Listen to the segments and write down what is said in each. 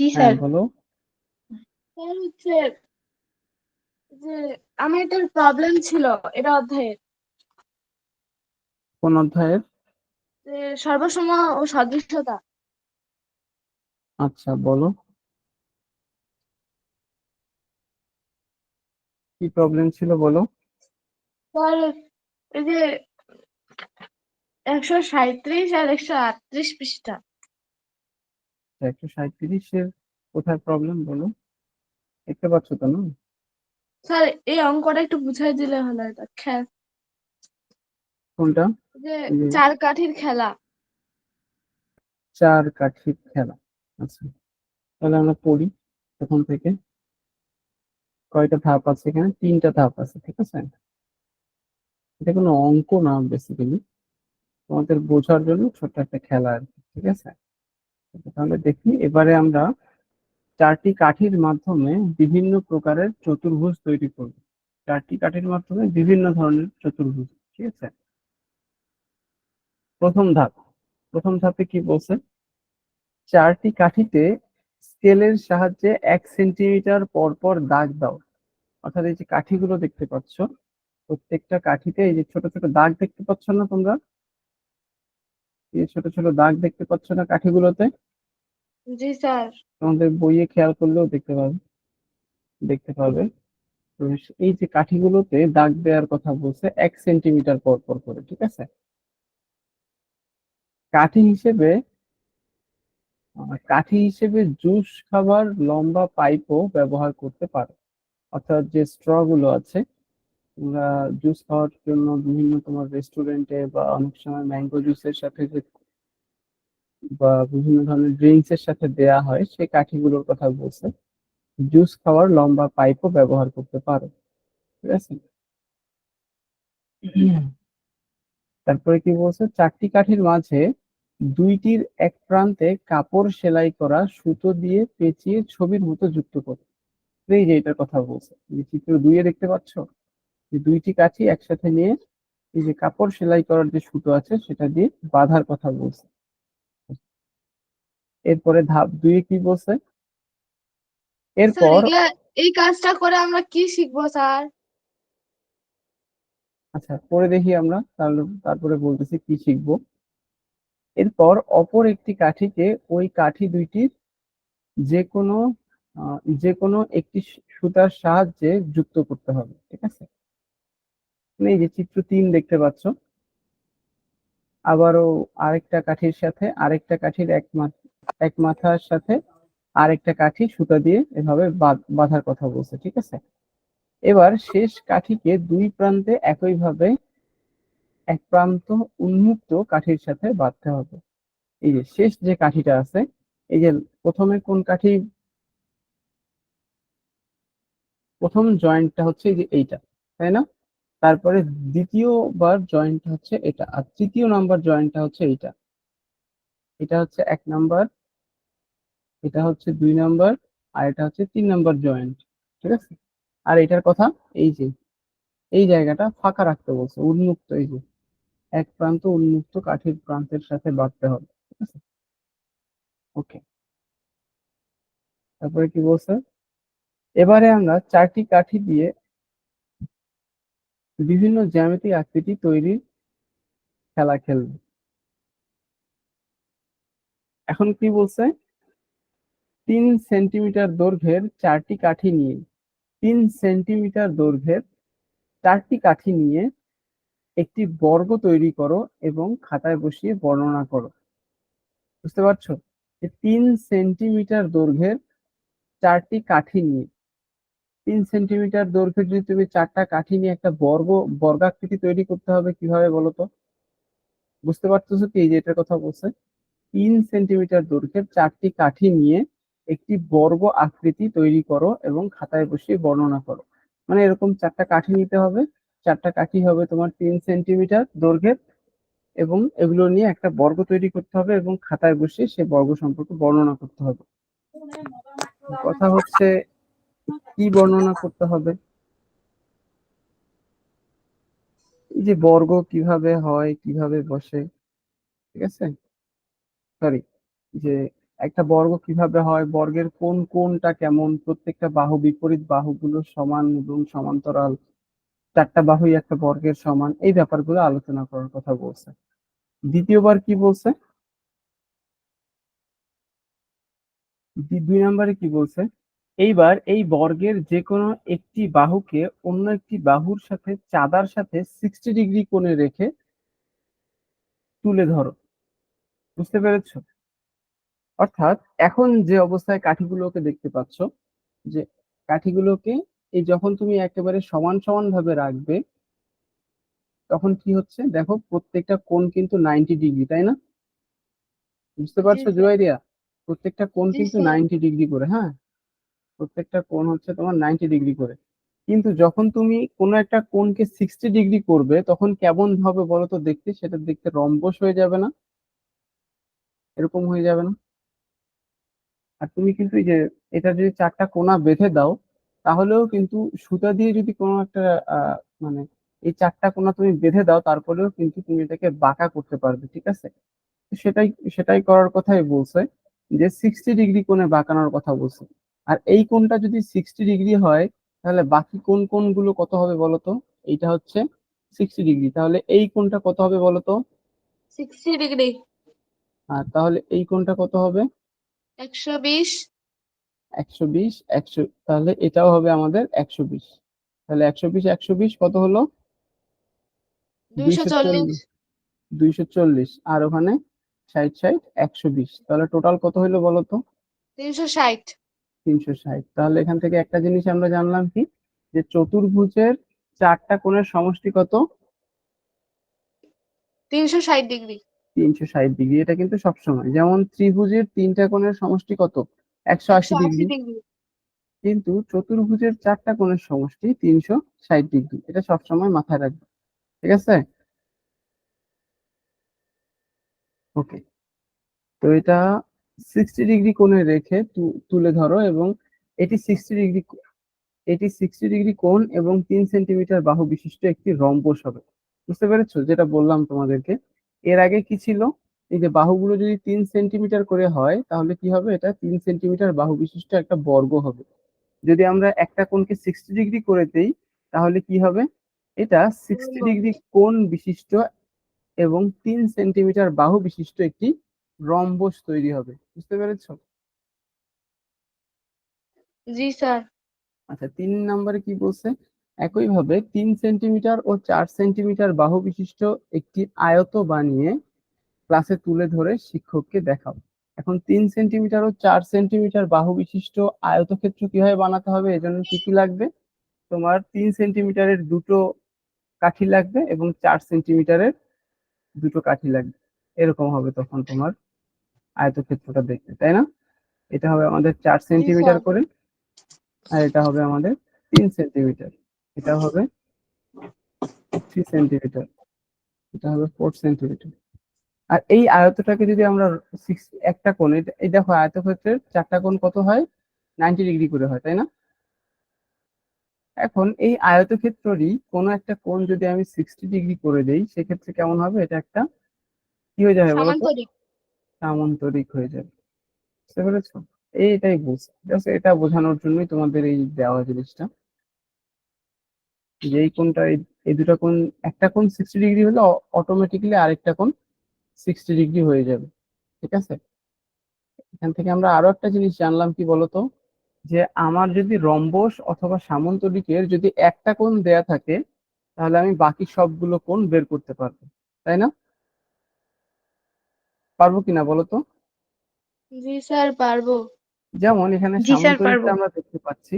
জি হ্যাঁ স্যার। বলো। স্যার হচ্ছে যে আমার একটা প্রবলেম ছিল এটা অধ্যায়ে, কোন অধ্যায়ের? যে সর্বসম ও সদৃশ্যতা। আচ্ছা বলো, কি প্রবলেম ছিল বলো। স্যার এই যে 137 আর 138 পৃষ্ঠা। 137-এর কোথায় প্রবলেম বলো, দেখতে পাচ্ছ তো না? স্যার এই অঙ্কটা একটু বুঝাই দিলে হলো, এটা কোনটা? যে এই যে চার কাঠির খেলা। চার কাঠির খেলা। আচ্ছা, তাহলে আমরা পড়ি প্রথম থেকে। কয়টা ধাপ আছে এখানে? তিনটা ধাপ আছে, ঠিক আছে। এটা কোনো অঙ্ক না, বেসিক্যালি তোমাদের বোঝার জন্য ছোট্ট একটা খেলা আর কি, ঠিক আছে। তাহলে দেখি, এবারে আমরা চারটি কাঠির মাধ্যমে বিভিন্ন প্রকারের চতুর্ভুজ তৈরি করব। চারটি কাঠির মাধ্যমে বিভিন্ন ধরনের চতুর্ভুজ, ঠিক আছে। প্রথম ধাপ, প্রথম ধাপে কি বলছে? চারটি কাঠিতে স্কেলের সাহায্যে 1 সেন্টিমিটার পর পর দাগ দাও। অর্থাৎ এই যে কাঠিগুলো দেখতে পাচ্ছ, প্রত্যেকটা কাঠিতে এই যে ছোট ছোট দাগ দেখতে পাচ্ছ না তোমরা? এই ছোট ছোট দাগ দেখতে পাচ্ছ না কাঠিগুলোতে? জি স্যার। তোমাদের বইয়ে খেয়াল করলেও দেখতে পাবে। তো এই যে কাঠিগুলোতে দাগ দেওয়ার কথা বলছে 1 সেন্টিমিটার পর পর করে, ঠিক আছে। কাঠি হিসেবে কাঠি হিসেবে জুস খাবার লম্বা পাইপও ব্যবহার করতে পারো। অর্থাৎ যে স্ট্র গুলো আছে, তোমরা জুস খাওয়ার জন্য বিভিন্ন তোমার রেস্টুরেন্টে বা অনেক সময় ম্যাঙ্গো জুসের সাথে বা বিভিন্ন ধরনের ড্রিঙ্কস এর সাথে দেয়া হয়, সেই কাঠিগুলোর কথা বলছে। জুস খাওয়ার লম্বা পাইপও ব্যবহার করতে পারো, ঠিক আছে। তারপরে কি বলছে? চারটি কাঠির মাঝে দুইটির এক প্রান্তে কাপড় সেলাই করা সুতো দিয়ে পেঁচিয়ে ছবির মতো যুক্ত করো। এই যে এটার কথা বলছে, এই চিত্র 2-এ দেখতে পাচ্ছ, যে দুইটি কাঠি একসাথে নিয়ে এই যে কাপড় সেলাই করার যে সুতো আছে সেটা দিয়ে বাঁধার কথা বলছে। এরপরে ধাপ 2-এ কি বলছে? স্যার এরপর, এগুলা, এই কাজটা করে আমরা কি শিখবো স্যার? আচ্ছা পরে দেখি আমরা, তাহলে তারপরে বলতেছি কি শিখবো। এরপর অপর একটি কাঠিকে ওই কাঠি দুইটির যে কোনো যে কোনো একটি সুতার সাহায্যে যুক্ত করতে হবে, ঠিক আছে। মানে এই যে চিত্র 3 দেখতে পাচ্ছ, আবারও আরেকটা কাঠির সাথে আরেকটা কাঠির এক মাথার সাথে আরেকটা কাঠি সুতা দিয়ে এভাবে বাঁধার কথা বলছে, ঠিক আছে। এবার শেষ কাঠিকে দুই প্রান্তে একইভাবে এক প্রান্ত উন্মুক্ত কাঠির সাথে বাঁধতে হবে। এই যে শেষ যে কাঠিটা আছে, এই যে প্রথমে কোন কাঠি, প্রথম জয়েন্টটা হচ্ছে এই যে এইটা, তাই না? তারপরে দ্বিতীয়বার জয়েন্টটা হচ্ছে এটা, আর তৃতীয় নাম্বার জয়েন্টটা হচ্ছে এইটা। এটা হচ্ছে 1 নাম্বার, এটা হচ্ছে 2 নাম্বার, আর এটা হচ্ছে 3 নাম্বার জয়েন্ট, ঠিক আছে। আর এটার কথা, এই যে এই জায়গাটা ফাঁকা রাখতে বলছে, উন্মুক্ত, এই যে এক প্রান্ত উন্মুক্ত কাঠির প্রান্তের সাথে বাঁধতে হবে, ঠিক আছে। ওকে, তারপরে কি বলছে? এবারে আমরা চারটি কাঠি দিয়ে বিভিন্ন জ্যামিতিক আকৃতি তৈরির খেলা খেলবো। এখন কি বলছে? 3 সেন্টিমিটার দৈর্ঘ্যের চারটি কাঠি নিয়ে 3 সেন্টিমিটার দৈর্ঘ্যের চারটি কাঠি নিয়ে একটি বর্গ তৈরি করো এবং খাতায় বসিয়ে বর্ণনা করো। বুঝতে পারছো? যে 3 সেন্টিমিটার দৈর্ঘ্যের চারটি কাঠি নিয়ে, 3 সেন্টিমিটার দৈর্ঘ্যের যদি তুমি চারটা কাঠি নিয়ে একটা বর্গাকৃতি তৈরি করতে হবে, কিভাবে বলো তো? বুঝতে পারতেছো কি, এই যে এটার কথা বলছে? 3 সেন্টিমিটার দৈর্ঘ্যের চারটি কাঠি নিয়ে একটি বর্গ আকৃতি তৈরি করো এবং খাতায় বসিয়ে বর্ণনা করো। মানে এরকম চারটা কাঠি নিতে হবে, চারটা কাঠি হবে তোমার 3 সেন্টিমিটার দৈর্ঘ্যের, এবং এগুলো নিয়ে একটা বর্গ তৈরি করতে হবে এবং খাতায় বসিয়ে সে বর্গ সম্পর্কে বর্ণনা করতে হবে। কথা হচ্ছে, কি বর্ণনা করতে হবে? এই যে বর্গ কিভাবে হয়, কিভাবে বসে, ঠিক আছে। সরি, যে একটা বর্গ কিভাবে হয়, বর্গের কোন কোনটা কেমন, প্রত্যেকটা বাহু বিপরীত বাহুগুলো সমান এবং সমান্তরাল, চারটা বাহুই একটা বর্গের সমান, এই ব্যাপারগুলো আলোচনা করার কথা বলছে। দ্বিতীয়বার কি বলছে, 2 নম্বরে কি বলছে, এইবার এই বর্গের যে কোনো একটি বাহুকে অন্য একটি বাহুর সাথে চাঁদার সাথে 60 ডিগ্রি কোণে রেখে তুলে ধরো। বুঝতে পেরেছো? অর্থাৎ এখন যে অবস্থায় কাঠিগুলোকে দেখতে পাচ্ছ, যে কাঠিগুলোকে এই যখন তুমি একেবারে সমান সমান ভাবে রাখবে, তখন কি হচ্ছে দেখো, প্রত্যেকটা কোণ কিন্তু 90 ডিগ্রি, তাই না? বুঝতে জি পারছো স্যার। জুয়াইরিয়া? প্রত্যেকটা কোণ জি কিন্তু স্যার। 90 ডিগ্রি করে, হ্যাঁ, প্রত্যেকটা কোণ হচ্ছে তোমার 90 ডিগ্রি করে। কিন্তু যখন তুমি কোনো একটা কোণকে 60 ডিগ্রি করবে, তখন কেমন হবে বলো তো দেখতে, সেটা দেখতে রম্বস হয়ে যাবে না? এরকম হয়ে যাবে না? আর তুমি কিন্তু এই যে এটা যদি চারটা কোণা বেঁধে দাও, তাহলেও কিন্তু সুতা দিয়ে যদি কোনো একটা মানে এই চারটা কোণা তুমি বেঁধে দাও, তারপরেও কিন্তু তুমি এটাকে বাঁকা করতে পারবে, ঠিক আছে? তো সেটাই সেটাই করার কথাই বলছে, যে 60 ডিগ্রি কোণে বাঁকানোর কথা বলছে। আর এই কোণটা যদি 60 ডিগ্রি হয়, তাহলে বাকি কোন কোণগুলো কত হবে বলো তো? এইটা হচ্ছে 60 ডিগ্রি, তাহলে এই কোণটা কত হবে বলো তো? 60 ডিগ্রি। আর তাহলে এই কোণটা কত হবে? 120। 120, 100, তাহলে এটাও হবে আমাদের 120। তাহলে 120 120 কত হলো? 240। 240। 240, আর ওখানে 60 60 120, তাহলে টোটাল কত হলো বলো তো? 360। 360। তাহলে এখান থেকে একটা জিনিস আমরা জানলাম কি, যে চতুর্ভুজের চারটা কোণের সমষ্টি কত? 360 ডিগ্রি। 360 ডিগ্রি। এটা কিন্তু সবসময়, যেমন ত্রিভুজের তিনটা কোণের সমষ্টি কত? 180 ডিগ্রি। 180 ডিগ্রি। কিন্তু চতুর্ভুজের চারটা কোণের সমষ্টি 360 ডিগ্রি, এটা সবসময় মাথায় রাখবে, ঠিক আছে? ওকে। তো এটা 60 ডিগ্রি কোণে রেখে তুলে ধরো, এবং এটি 60 ডিগ্রি, এটি 60 ডিগ্রি কোণ এবং 3 সেন্টিমিটার বাহু বিশিষ্ট একটি রম্বস হবে। বুঝতে পেরেছো যেটা বললাম তোমাদেরকে? এর আগে কি ছিল, এই যে বাহুগুলো যদি 3 সেন্টিমিটার করে হয়, তাহলে কি হবে, এটা 3 সেন্টিমিটার বাহু বিশিষ্ট একটা বর্গ হবে। যদি আমরা একটা কোণকে 60 ডিগ্রি করে দেই, তাহলে কি হবে, এটা 60 ডিগ্রি কোণ বিশিষ্ট এবং 3 সেন্টিমিটার বাহু বিশিষ্ট একটি রম্বস তৈরি হবে। বুঝতে পেরেছো? জি স্যার। আচ্ছা, 3 নম্বরে কি বলছে, একইভাবে 3 সেন্টিমিটার ও 4 সেন্টিমিটার বাহু বিশিষ্ট একটি আয়ত বানিয়ে ক্লাসে তুলে ধরে শিক্ষককে দেখাও। এখন 3 সেন্টিমিটার ও 4 সেন্টিমিটার বাহু বিশিষ্ট আয়তক্ষেত্র কিভাবে বানাতে হবে, এজন্য কি কি লাগবে? তোমার 3 সেন্টিমিটারের দুটো কাঠি লাগবে এবং 4 সেন্টিমিটারের দুটো কাঠি লাগবে। এরকম হবে তখন তোমার আয়তক্ষেত্রটা দেখতে, তাই না? এটা হবে আমাদের চার জি সেন্টিমিটার স্যার। করে, আর এটা হবে আমাদের 3 সেন্টিমিটার। এটা হবে 3 সেন্টিমিটার, এটা হবে 4 সেন্টিমিটার। আর এই আয়তটাকে যদি আমরা একটা কোণ, এই দেখো আয়তক্ষেত্রের চারটা কোণ কত হয়, 90 ডিগ্রি করে হয়, তাই না? এখন এই আয়তক্ষেত্ররই কোনো একটা কোণ যদি আমি 60 ডিগ্রি করে দেই, সেক্ষেত্রে কেমন হবে, এটা একটা কি হয়ে যাবে বলো তো? সামান্তরিক। সামান্তরিক হয়ে যাবে। বুঝতে পেরেছো? এইটাই বুঝ, জাস্ট এটা বোঝানোর জন্যই তোমাদের এই দেওয়া জিনিসটা, যে এই কোণটা এই দুটো কোণ, একটা কোণ 60 ডিগ্রি হলে অটোমেটিক্যালি আরেকটা কোণ 60 ডিগ্রি হয়ে যাবে, ঠিক আছে? এখান থেকে আমরা আরো একটা জিনিস জানলাম কি বলতো, যে আমার যদি রম্বস অথবা সামন্তরিকের যদি একটা কোণ দেয়া থাকে, তাহলে আমি বাকি সবগুলো কোণ বের করতে পারবো, তাই না? পারবো কিনা বলো তো? জি স্যার পারবো। যেমন এখানে জি স্যার সামান্তরিকটা পারবো। আমরা দেখতে পাচ্ছি,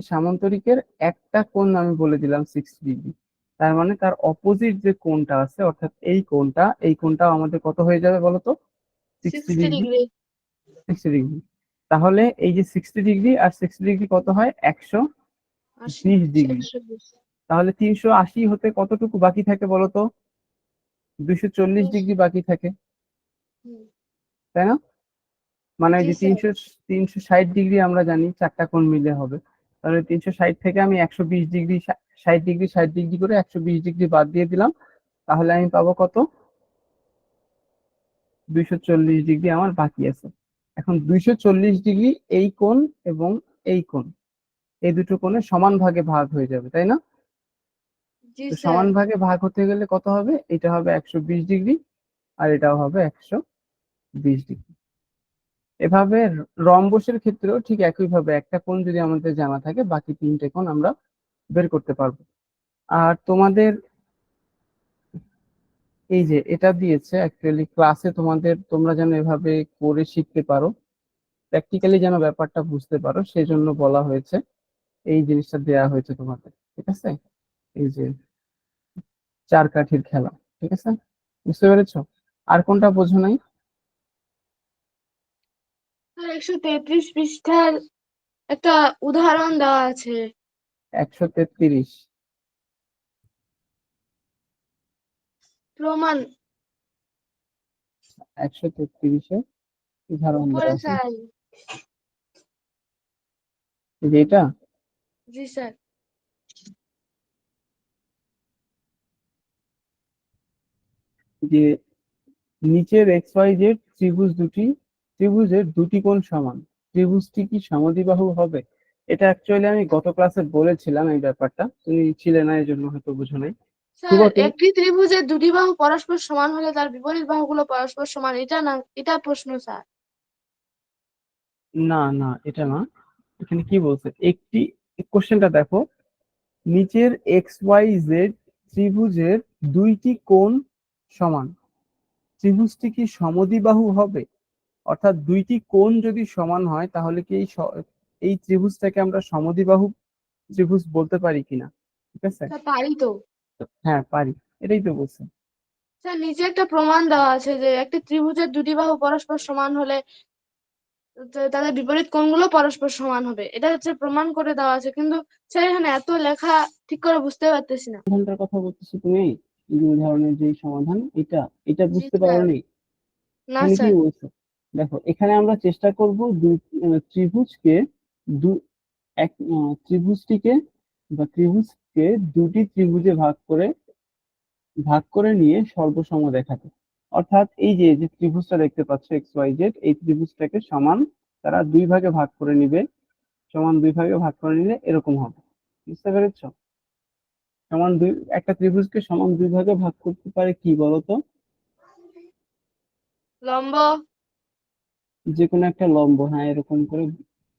সামান্তরিকের একটা কোণ আমি বলে দিলাম 60 ডিগ্রি, তার মানে তার অপোজিট যে কোণটা আছে, অর্থাৎ এই কোণটাও আমাদের কত হয়ে যাবে বলো তো? Sixty sixty degree degree 60 degree. তাহলে এই যে 60 ডিগ্রি আর 60 ডিগ্রি কত হয়, 120 ডিগ্রি। 120। তাহলে 380 হতে কতটুকু বাকি থাকে বলতো? 240 ডিগ্রি বাকি থাকে, হুম। তাই না? মানে ওই জি যে স্যার। 360 ডিগ্রি আমরা জানি চারটা কোণ মিলে হবে, তাহলে 360 থেকে আমি 120 ডিগ্রি, 60 ডিগ্রি 60 ডিগ্রি করে 120 ডিগ্রি বাদ দিয়ে দিলাম, তাহলে আমি পাবো কত? 240 ডিগ্রি আমার বাকি আছে। এখন 240 ডিগ্রি এই কোণ এবং এই কোণ, এই দুটো কোণে সমান ভাগে ভাগ হয়ে যাবে, তাই না? জি তো স্যার। সমান ভাগে ভাগ হতে গেলে কত হবে? এটা হবে 120 ডিগ্রি, আর এটাও হবে 120 ডিগ্রি। এভাবে রম্বসের ক্ষেত্রেও ঠিক একইভাবে একটা কোণ যদি আমাদের জানা থাকে, বাকি তিনটে কোণ আমরা বের করতে পারবো। আর তোমাদের এই যে এটা দিয়েছে অ্যাকচুয়ালি ক্লাসে, তোমরা যেন এভাবে করে শিখতে পারো, প্র্যাকটিক্যালি যেন ব্যাপারটা বুঝতে পারো, সেই জন্য বলা হয়েছে, এই জিনিসটা দেয়া হয়েছে তোমাদের। ঠিক আছে, এই যে চার কাঠির খেলা। ঠিক আছে, বুঝতে পেরেছো? আর কোনটা বোঝো নাই? স্যার 133 পৃষ্ঠার একটা উদাহরণ দেওয়া আছে। 133? প্রমাণ। 133-এ উদাহরণ উপরে দেওয়া আছে, স্যার। এই যে এটা। জি স্যার। যে নিচের এক্স ওয়াই জেড ত্রিভুজের দুটি কোণ সমান, ত্রিভুজটি কি সমদ্বিবাহু হবে? এটা অ্যাকচুয়ালি আমি গত ক্লাসে বলেছিলাম, এই ব্যাপারটা তুমি ছিলে না, এই জন্য হয়তো বুঝো নাই। স্যার শুরুতে একটি ত্রিভুজের দুটি বাহু পরস্পর সমান হলে তার বিপরীত বাহুগুলো পরস্পর সমান, এটা না, এটা প্রশ্ন স্যার। না না, এটা না। এখানে কি বলছে, একটি কোশ্চেনটা দেখো, নিচের এক্স ওয়াই জেড ত্রিভুজের দুইটি কোণ সমান, ত্রিভুজটি কি সমদ্বিবাহু হবে? অর্থাৎ দুইটি কোণ যদি সমান হয়, তাহলে কি এই ত্রিভুজটাকে আমরা সমদ্বিবাহু ত্রিভুজ বলতে পারি কিনা? ঠিক আছে, স্যার পারি তো। হ্যাঁ পারি, এটাই তো বলছে। স্যার নিচে একটা প্রমাণ দেওয়া আছে যে একটি ত্রিভুজের দুটি বাহু পরস্পর সমান হলে তাদের বিপরীত কোণগুলো পরস্পর সমান হবে, এটা হচ্ছে প্রমাণ করে দেওয়া আছে, কিন্তু স্যার এখানে এত লেখা ঠিক করে বুঝতে পারতেছি না। সমাধানটার কথা বলতেছো তুমি, এই যে উদাহরণের যে সমাধান, এটা এটা জি বুঝতে পারো স্যার। নি? না এখানে কি স্যার। বলছে, দেখো এখানে আমরা চেষ্টা করব ত্রিভুজকে দু ত্রিভুজটিকে বা ত্রিভুজকে দুটি ত্রিভুজে ভাগ করে নিয়ে সর্বসম দেখাতে। অর্থাৎ এই যে যে ত্রিভুজটা দেখতে পাচ্ছ এক্স ওয়াই জেড, এই ত্রিভুজটাকে সমান তারা দুই ভাগে ভাগ করে নিবে, সমান দুই ভাগে ভাগ করে নিলে এরকম হবে। বুঝতে পেরেছো? সমান দুই, একটা ত্রিভুজকে সমান দুই ভাগে ভাগ করতে পারে কি বলতো? লম্ব। যে কোনো একটা লম্ব, হ্যাঁ এরকম করে।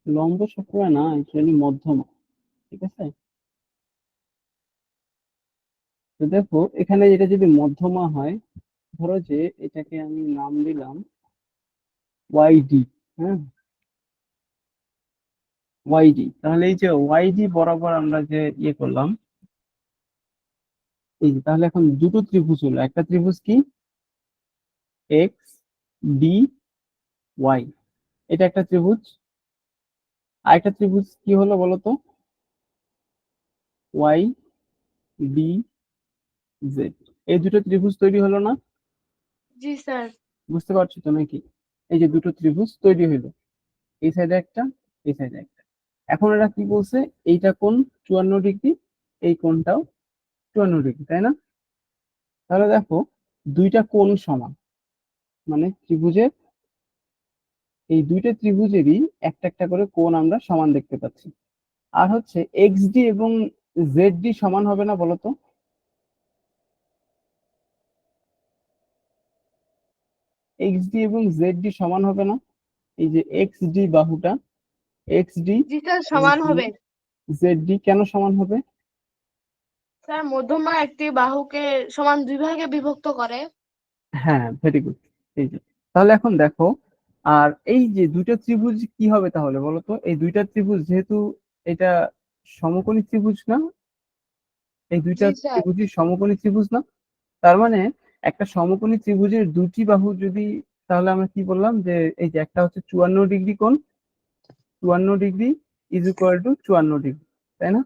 লম্ব সবসময় না, অ্যাকচুয়ালি মধ্যমা। ঠিক আছে, তো দেখো এখানে এটা যদি মধ্যমা হয়, ধরো যে এটাকে আমি নাম দিলাম ওয়াই ডি। হ্যাঁ, ওয়াই ডি, তাহলে এই যে ওয়াই ডি বরাবর আমরা যে ইয়ে করলাম, এই যে তাহলে এখন দুটো ত্রিভুজ হলো, একটা ত্রিভুজ কি এক্স ডি ওয়াই, এটা একটা ত্রিভুজ। আর একটা ত্রিভুজ কি হলো বলতো, ওয়াই ডি জেড। এই দুটো ত্রিভুজ তৈরি হলো না? জি স্যার। বুঝতে পারছো তো নাকি? এই যে দুটো ত্রিভুজ তৈরি হলো, এই সাইডে একটা, এই সাইডে একটা। এখন এরা কি বলছে, এইটা কোণ 54 ডিগ্রি, এই কোণটাও 54 ডিগ্রি, তাই না? তাহলে দেখো দুইটা কোণ সমান, মানে ত্রিভুজের এই দুইটা ত্রিভুজেরই একটা একটা করে কোণ আমরা সমান দেখতে পাচ্ছি। আর হচ্ছে এক্স ডি এবং জেড ডি সমান হবে না বলতো? এক্স ডি এবং জেড ডি সমান হবে না? এই যে এক্স ডি বাহুটা, এক্স ডি জি স্যার সমান হবে। জেড ডি কেন সমান হবে? স্যার মধ্যমা একটি বাহুকে সমান দুই ভাগে বিভক্ত করে। হ্যাঁ, ভেরি গুড। এই যে, তাহলে এখন দেখো, আর এই যে দুইটা ত্রিভুজ কি হবে তাহলে বলো তো? এই দুইটা ত্রিভুজ যেহেতু এটা সমকোণী ত্রিভুজ না, এই দুইটা জি স্যার। ত্রিভুজই সমকোণী ত্রিভুজ না? তার মানে একটা সমকোণী ত্রিভুজের দুটি বাহু যদি, তাহলে আমরা কি বললাম যে এই যে একটা হচ্ছে 54 ডিগ্রি কোণ, 54 degree is equal two 54 degree, তাই না?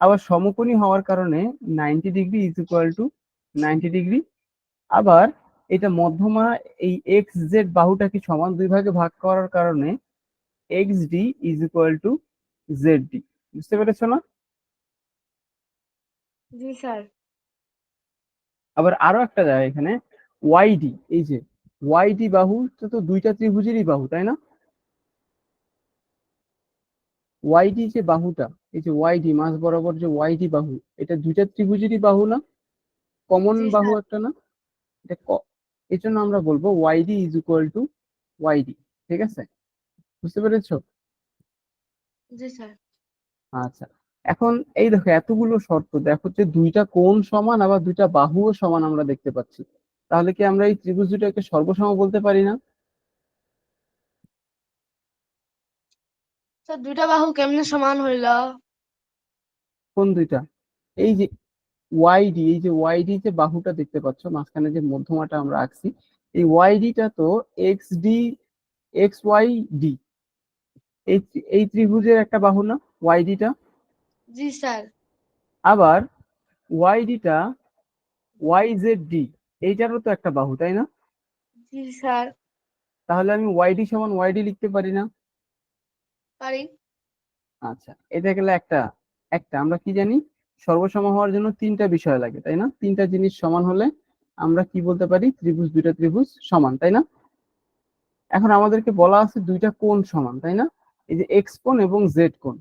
আবার সমকোণী হওয়ার কারণে 90 degree is equal two 90 degree. আবার এটা মধ্যমা, এই এক্স জেড বাহুটাকে সমান দুই ভাগে ভাগ করার কারণে x D is equal to Z D. বুঝতে পেরেছো না? জি স্যার। আবার আরো একটা জায়গা এখানে ওয়াই ডি, এই যে ওয়াইডি বাহু তো দুইটা ত্রিভুজেরই বাহু, তাই না? ওয়াইডি যে বাহুটা, এই যে ওয়াইডি মাঝ বরাবর যে ওয়াইডি বাহু, এটা দুইটা ত্রিভুজেরই বাহু না? কমন জি বাহু স্যার। একটা না? এটা এই জন্য আমরা বলবো YD is equal to YD. ঠিক আছে, বুঝতে পেরেছো? জি স্যার। আচ্ছা, এখন এই দেখো এতগুলো শর্ত, দেখো যে দুইটা কোণ সমান আবার দুইটা বাহুও সমান আমরা দেখতে পাচ্ছি। তাহলে কি আমরা এই ত্রিভুজ দুটোকে সর্বসম বলতে পারি না? স্যার দুইটা বাহু কেমনে সমান হইল? কোন দুইটা? এই যে ওয়াইডি, এই যে ওয়াইডি যে বাহুটা দেখতে পাচ্ছ মাঝখানে যে মধ্যমাটা আমরা আঁকছি, এই ওয়াইডিটা তো X D X Y D, এই এই ত্রিভুজের একটা বাহু না ওয়াইডিটা? জি স্যার। আবার ওয়াইডিটা ওয়াই জেড ডি, এইটারও তো একটা বাহু, তাই না? জি স্যার। তাহলে আমি ওয়াইডি সমান ওয়াইডি লিখতে পারি না? পারি। আচ্ছা, এটা গেলে একটা একটা আমরা কি জানি, সর্বসম হওয়ার জন্য তিনটা বিষয় লাগে, তাই না? তিনটা জিনিস সমান হলে আমরা কি বলতে পারি, ত্রিভুজ দুইটা ত্রিভুজ সমান, তাই না? এখন আমাদেরকে বলা আছে দুইটা কোণ সমান, তাই না? এই যে এক্স কোণ এবং জেড কোণ,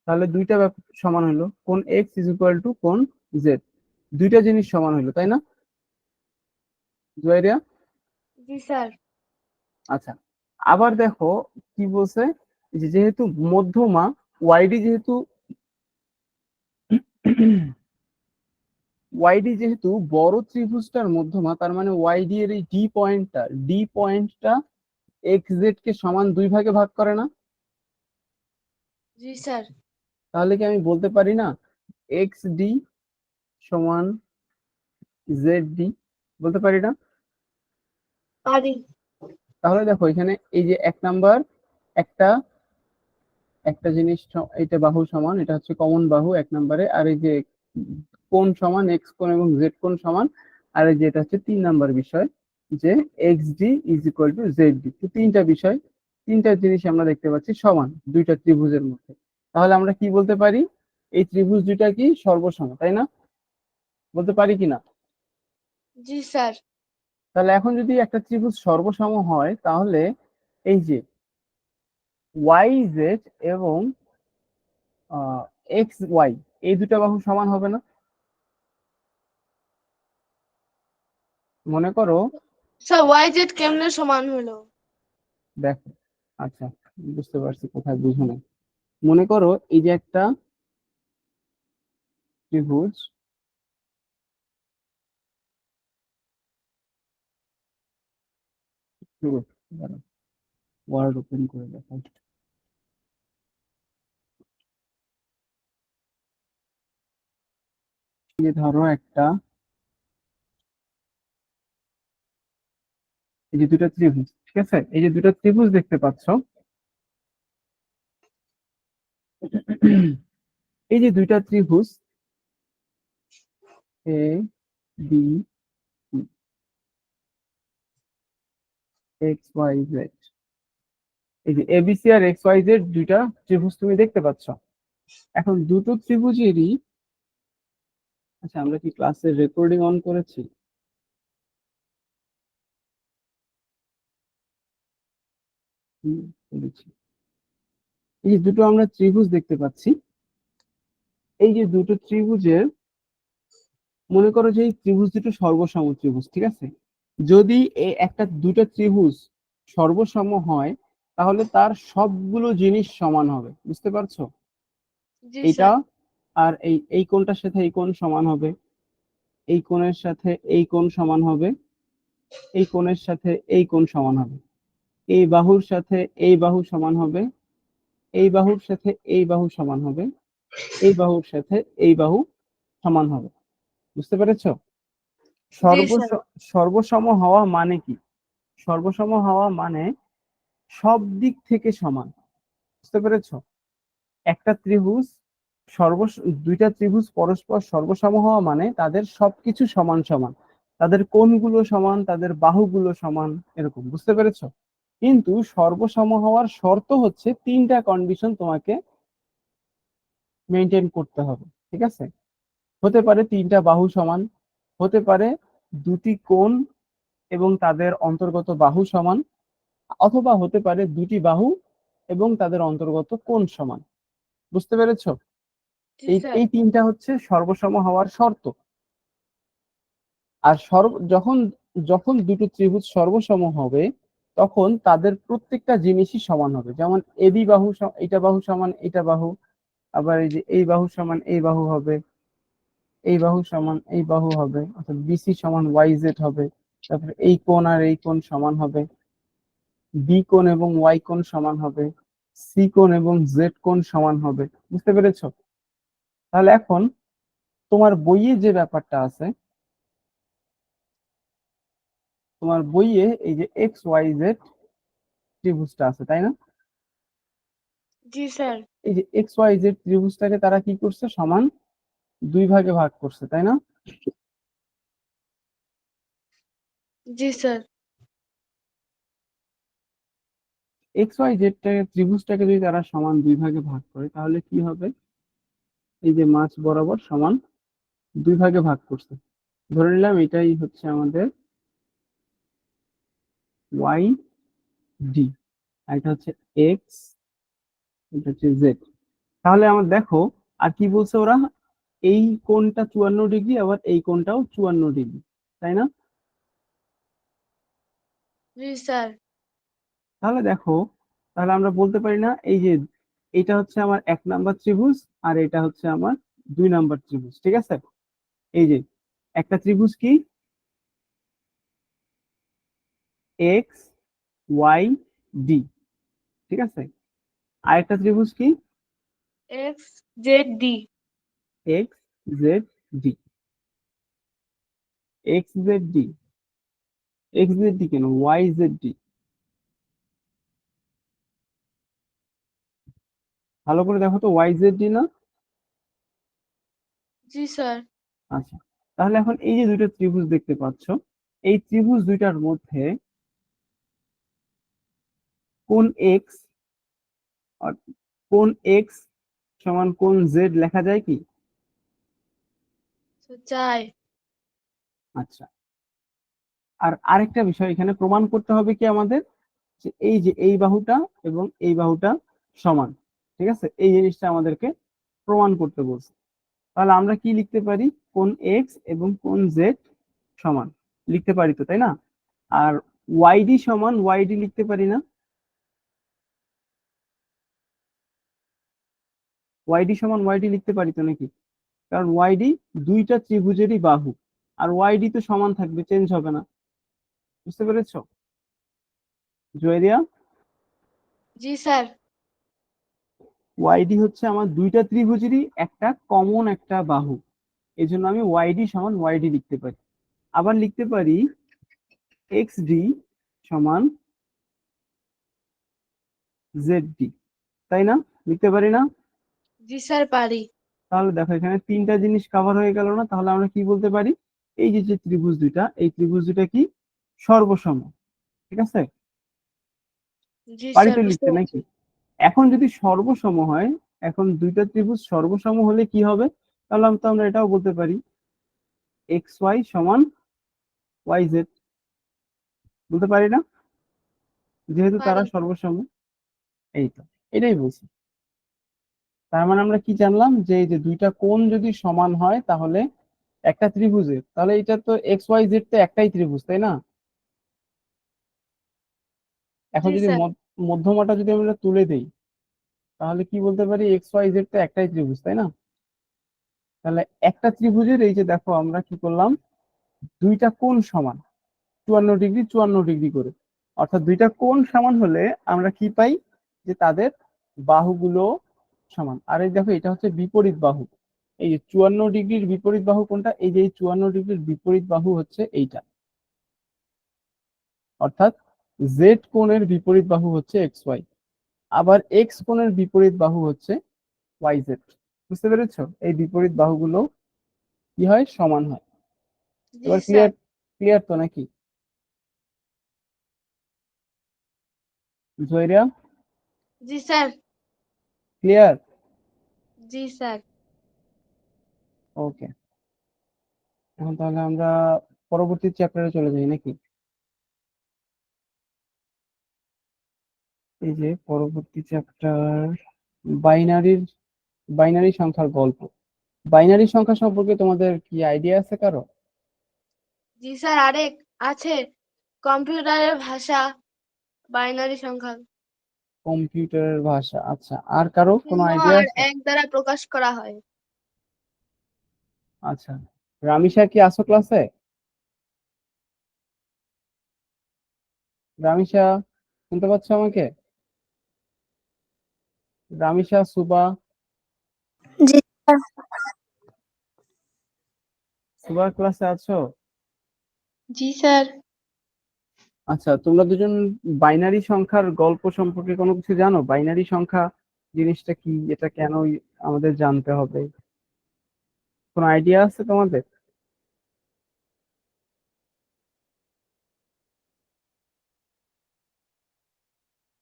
তাহলে দুইটা সমান হলো, কোণ এক্স ইজ ইকুয়াল টু কোণ জেড, দুইটা জিনিস সমান হলো, তাই না জুয়াইরিয়া? জি স্যার। আচ্ছা, আবার দেখো কি বলছে, যে যেহেতু মধ্যমা ওয়াইডি যেহেতু ওয়াইডি যেহেতু বড় ত্রিভুজটার মধ্যমা, তার মানে ওয়াইডি এর এই ডি পয়েন্টটা এক্স জেড কে সমান দুই ভাগে ভাগ করে না? জি স্যার। তাহলে কি আমি বলতে পারি না এক্স ডি সমান জেড ডি? বলতে পারি না? পারি। তাহলে দেখো এখানে এই যে এক নাম্বার একটা একটা জিনিস এটা বাহু সমান, এটা হচ্ছে কমন বাহু এক নম্বরে, আর এই যে কোণ সমান এক্স কোণ এবং জেড কোণ সমান, আর এই যে এটা হচ্ছে 3 নাম্বার বিষয়, যে X D is equal to Z D. তো তিনটা বিষয়, তিনটা জিনিস আমরা দেখতে পাচ্ছি সমান দুইটা ত্রিভুজের মধ্যে। তাহলে আমরা কি বলতে পারি, এই ত্রিভুজ দুইটা কি সর্বসম, তাই না? বলতে পারি কি না? জি স্যার। তাহলে এখন যদি একটা ত্রিভুজ সর্বসম হয়, তাহলে এই যে ওয়াই জেড এবং এক্স ওয়াই, এই দুটা বাহু সমান হবে না? মনে করো, স্যার ওয়াই জেড কেমনে সমান হইলো? দেখো, আচ্ছা বুঝতে পারছি কোথায় বুঝো না। মনে করো এই যে একটা ত্রিভুজ, ওয়ার্ড ওপেন করে দেখো, এই যে ধরো একটা, এই যে দুটো ত্রিভুজ, ঠিক আছে, এই যে দুটো ত্রিভুজ দেখতে পাচ্ছ, এই যে দুইটা ত্রিভুজ A B x Y Z, এই যে এবিসি আর এক্স ওয়াই জেড দুইটা ত্রিভুজ তুমি দেখতে পাচ্ছ। এখন দুটো ত্রিভুজেরই, আচ্ছা আমরা কি ক্লাসের রেকর্ডিং অন করেছি? করেছি। এই যে দুটো আমরা ত্রিভুজ দেখতে পাচ্ছি, এই যে দুটো ত্রিভুজের, মনে করো যে এই ত্রিভুজ দুটো সর্বসম ত্রিভুজ, ঠিক আছে? যদি এই একটা দুটো ত্রিভুজ সর্বসম হয়, তাহলে তার সবগুলো জিনিস সমান হবে, বুঝতে পারছো? জি এইটা স্যার। আর এই এই কোণটার সাথে এই কোণ সমান হবে, এই কোণের সাথে এই কোণ সমান হবে, এই কোণের সাথে এই কোণ সমান হবে, এই বাহুর সাথে এই বাহু সমান হবে, এই বাহুর সাথে এই বাহু সমান হবে, এই বাহুর সাথে এই বাহু সমান হবে। বুঝতে পেরেছো? জি স্যার। সর্বসম হওয়া মানে কি? সর্বসম হওয়া মানে সব দিক থেকে সমান, বুঝতে পেরেছো? একটা ত্রিভুজ সর্ব দুইটা ত্রিভুজ পরস্পর সর্বসম হওয়া মানে তাদের সবকিছু সমান সমান, তাদের কোণগুলো সমান, তাদের বাহুগুলো সমান, এরকম, বুঝতে পেরেছো? কিন্তু সর্বসম হওয়ার শর্ত হচ্ছে তিনটা কন্ডিশন তোমাকে মেনটেন করতে হবে, ঠিক আছে? হতে পারে তিনটা বাহু সমান, হতে পারে দুটি কোণ এবং তাদের অন্তর্গত বাহু সমান, অথবা হতে পারে দুটি বাহু এবং তাদের অন্তর্গত কোণ সমান। বুঝতে পেরেছো? জি এই স্যার। এই তিনটা হচ্ছে সর্বসম হওয়ার শর্ত। আর যখন যখন দুটো ত্রিভুজ সর্বসম হবে তখন তাদের প্রত্যেকটা জিনিসই সমান হবে। যেমন এবি বাহু এটা বাহু সমান এটা বাহু, আবার এই যে এই বাহু সমান এই বাহু হবে, এই বাহু সমান এই বাহু হবে, অর্থাৎ বিসি সমান ওয়াই জেড হবে। তারপরে এই কোণ আর এই কোণ সমান হবে, বি কোণ এবং ওয়াই কোণ সমান হবে, সি কোণ এবং জেড কোণ সমান হবে। বুঝতে পেরেছো? তাহলে এখন তোমার বইয়ে যে ব্যাপারটা আছে, তোমার বইয়ে এই যে এক্স ওয়াই জেড ত্রিভুজটা আছে, তাই না? জি স্যার। এই যে এক্স ওয়াই জেড ত্রিভুজটাকে তারা কি করছে, সমান দুই ভাগে ভাগ করছে, তাই না? জি স্যার। এক্স ওয়াই জেড ত্রিভুজটাকে যদি তারা সমান দুই ভাগে ভাগ করে তাহলে কি হবে? এই যে মাঝ বরাবর সমান দুই ভাগে ভাগ করছে, ধরে নিলাম এটাই হচ্ছে আমাদের ওয়াই ডি, আর এটা হচ্ছে এক্স, এটা হচ্ছে জেড। তাহলে আমার দেখো, আর কি বলছে ওরা, এই কোণটা 54 ডিগ্রি, আবার এই কোণটাও 54 ডিগ্রি, তাই না? জি স্যার। তাহলে দেখো, তাহলে আমরা বলতে পারি না এই যে এটা হচ্ছে আমার 1 নাম্বার ত্রিভুজ আর এটা হচ্ছে আমার 2 নাম্বার ত্রিভুজ, ঠিক আছে? এই যে একটা ত্রিভুজ কি, এক্স ওয়াই ডি, ঠিক আছে? আর একটা ত্রিভুজ কি, x Z D. X Z D. X Z D, x Z D কেন, ওয়াই জেড ডি? ভালো করে দেখো তো, ওয়াই জেড ডি না? জি স্যার। আচ্ছা, তাহলে এখন এই যে দুইটা ত্রিভুজ দেখতে পাচ্ছ, এই ত্রিভুজ দুইটার মধ্যে কোণ এক্স, কোণ এক্স সমান কোণ জেড লেখা যায় কি? চাই। আচ্ছা, আর আরেকটা বিষয় এখানে প্রমাণ করতে হবে কি আমাদের, যে এই বাহুটা এবং এই বাহুটা সমান, ঠিক আছে? এই জিনিসটা আমাদেরকে প্রমাণ করতে বলছে। তাহলে আমরা কি লিখতে পারি, কোণ এক্স এবং কোণ জেড সমান লিখতে পারি তো, তাই না? আর ওয়াইডি সমান ওয়াইডি লিখতে পারি না? ওয়াইডি সমান ওয়াইডি লিখতে পারি তো নাকি? কারণ ওয়াইডি দুইটা ত্রিভুজেরই বাহু, আর ওয়াইডি তো সমান থাকবে, চেঞ্জ হবে না। বুঝতে পেরেছো জয়রিয়া? জি স্যার। ওয়াইডি হচ্ছে আমার দুইটা ত্রিভুজেরই একটা কমন একটা বাহু, এই জন্য আমি ওয়াইডি সমান ওয়াইডি লিখতে পারি। আবার লিখতে পারি এক্স ডি সমান জেড ডি, তাই না? লিখতে পারি না? জি স্যার পারি। তাহলে দেখো এখানে তিনটা জিনিস কভার হয়ে গেল না? তাহলে আমরা কি বলতে পারি, এই যে যে ত্রিভুজ দুইটা, এই ত্রিভুজ দুইটা কি সর্বসম, ঠিক আছে? জি পারি স্যার তো বুঝতে লিখতে পারছি। নাকি? এখন যদি সর্বসম হয়, এখন দুইটা ত্রিভুজ সর্বসম হলে কি হবে? তাহলে তো আমরা এটাও বলতে পারি এক্স ওয়াই সমান ওয়াই জেড, বলতে পারি না? যেহেতু পারি। তারা সর্বসম। এই তো, এটাই বলছি। তার মানে আমরা কি জানলাম, যে এই যে দুইটা কোণ যদি সমান হয় তাহলে একটা ত্রিভুজের, তাহলে এটা তো এক্স ওয়াই জেড তো একটাই ত্রিভুজ, তাই না? এখন জি যদি স্যার। মধ্যমাটা যদি আমরা তুলে দেই তাহলে কি বলতে পারি, এক্স ওয়াই জেড তো একটাই ত্রিভুজ, তাই না? তাহলে একটা ত্রিভুজের এই যে দেখো আমরা কি করলাম, দুইটা কোণ সমান 54 ডিগ্রি 54 ডিগ্রি করে, অর্থাৎ দুইটা কোণ সমান হলে আমরা কি পাই, যে তাদের বাহুগুলো সমান। আর এই দেখো এটা হচ্ছে বিপরীত বাহু, এই যে 54 ডিগ্রির বিপরীত বাহু কোনটা, এই যে এই 54 ডিগ্রির বিপরীত বাহু হচ্ছে এইটা, অর্থাৎ জেড কোণের বিপরীত বাহু হচ্ছে এক্স ওয়াই, আবার এক্স কোণের বিপরীত বাহু হচ্ছে ওয়াই জেড। বুঝতে পেরেছো? এই বিপরীত বাহুগুলো কি হয়, সমান হয়। জি এবার স্যার। ক্লিয়ার? ক্লিয়ার তো নাকি জয়রিয়া? জি স্যার। ক্লিয়ার? জি স্যার। ওকে, এখন তাহলে আমরা পরবর্তী চ্যাপ্টারে চলে যাই নাকি? এই যে পরবর্তী চ্যাপ্টার, বাইনারির বাইনারি সংখ্যার গল্প। বাইনারি সংখ্যা সম্পর্কে তোমাদের কি আইডিয়া আছে কারো? জি স্যার, আরেক আছে কম্পিউটারের ভাষা বাইনারি সংখ্যা। কম্পিউটারের ভাষা, আচ্ছা। আর কারো কোনো 0 আইডিয়া আর আছে? 1 দ্বারা প্রকাশ করা হয়। আচ্ছা, রামিসা কি আছো ক্লাসে? রামিসা, শুনতে পাচ্ছ আমাকে? রামিসা, সুবা, জি স্যার। সুবা ক্লাসে আছো? জি স্যার। আচ্ছা, তোমরা দুজন বাইনারি সংখ্যার গল্প সম্পর্কে কোনো কিছু জানো? বাইনারি সংখ্যা জিনিসটা কি, এটা কেন আমাদের জানতে হবে, কোনো আইডিয়া আছে তোমাদের?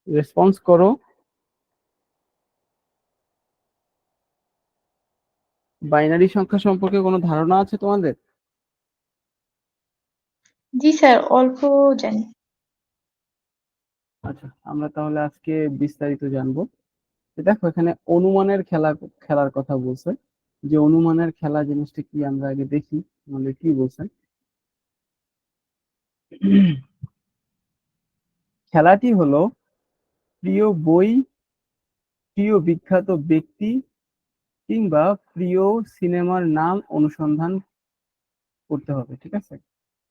রেসপন্স করো। বাইনারি সংখ্যা সম্পর্কে কোনো ধারণা আছে তোমাদের? জি স্যার, অল্প জানি। আচ্ছা, আমরা তাহলে আজকে বিস্তারিত জানবো। তো দেখো, এখানে অনুমানের খেলার কথা বলছে। যে অনুমানের খেলা জিনিসটা কি আমরা আগে দেখি, আমাদের কি বলছে। খেলাটি হলো প্রিয় বই, প্রিয় বিখ্যাত ব্যক্তি কিংবা প্রিয় সিনেমার নাম অনুসন্ধান করতে হবে, ঠিক আছে,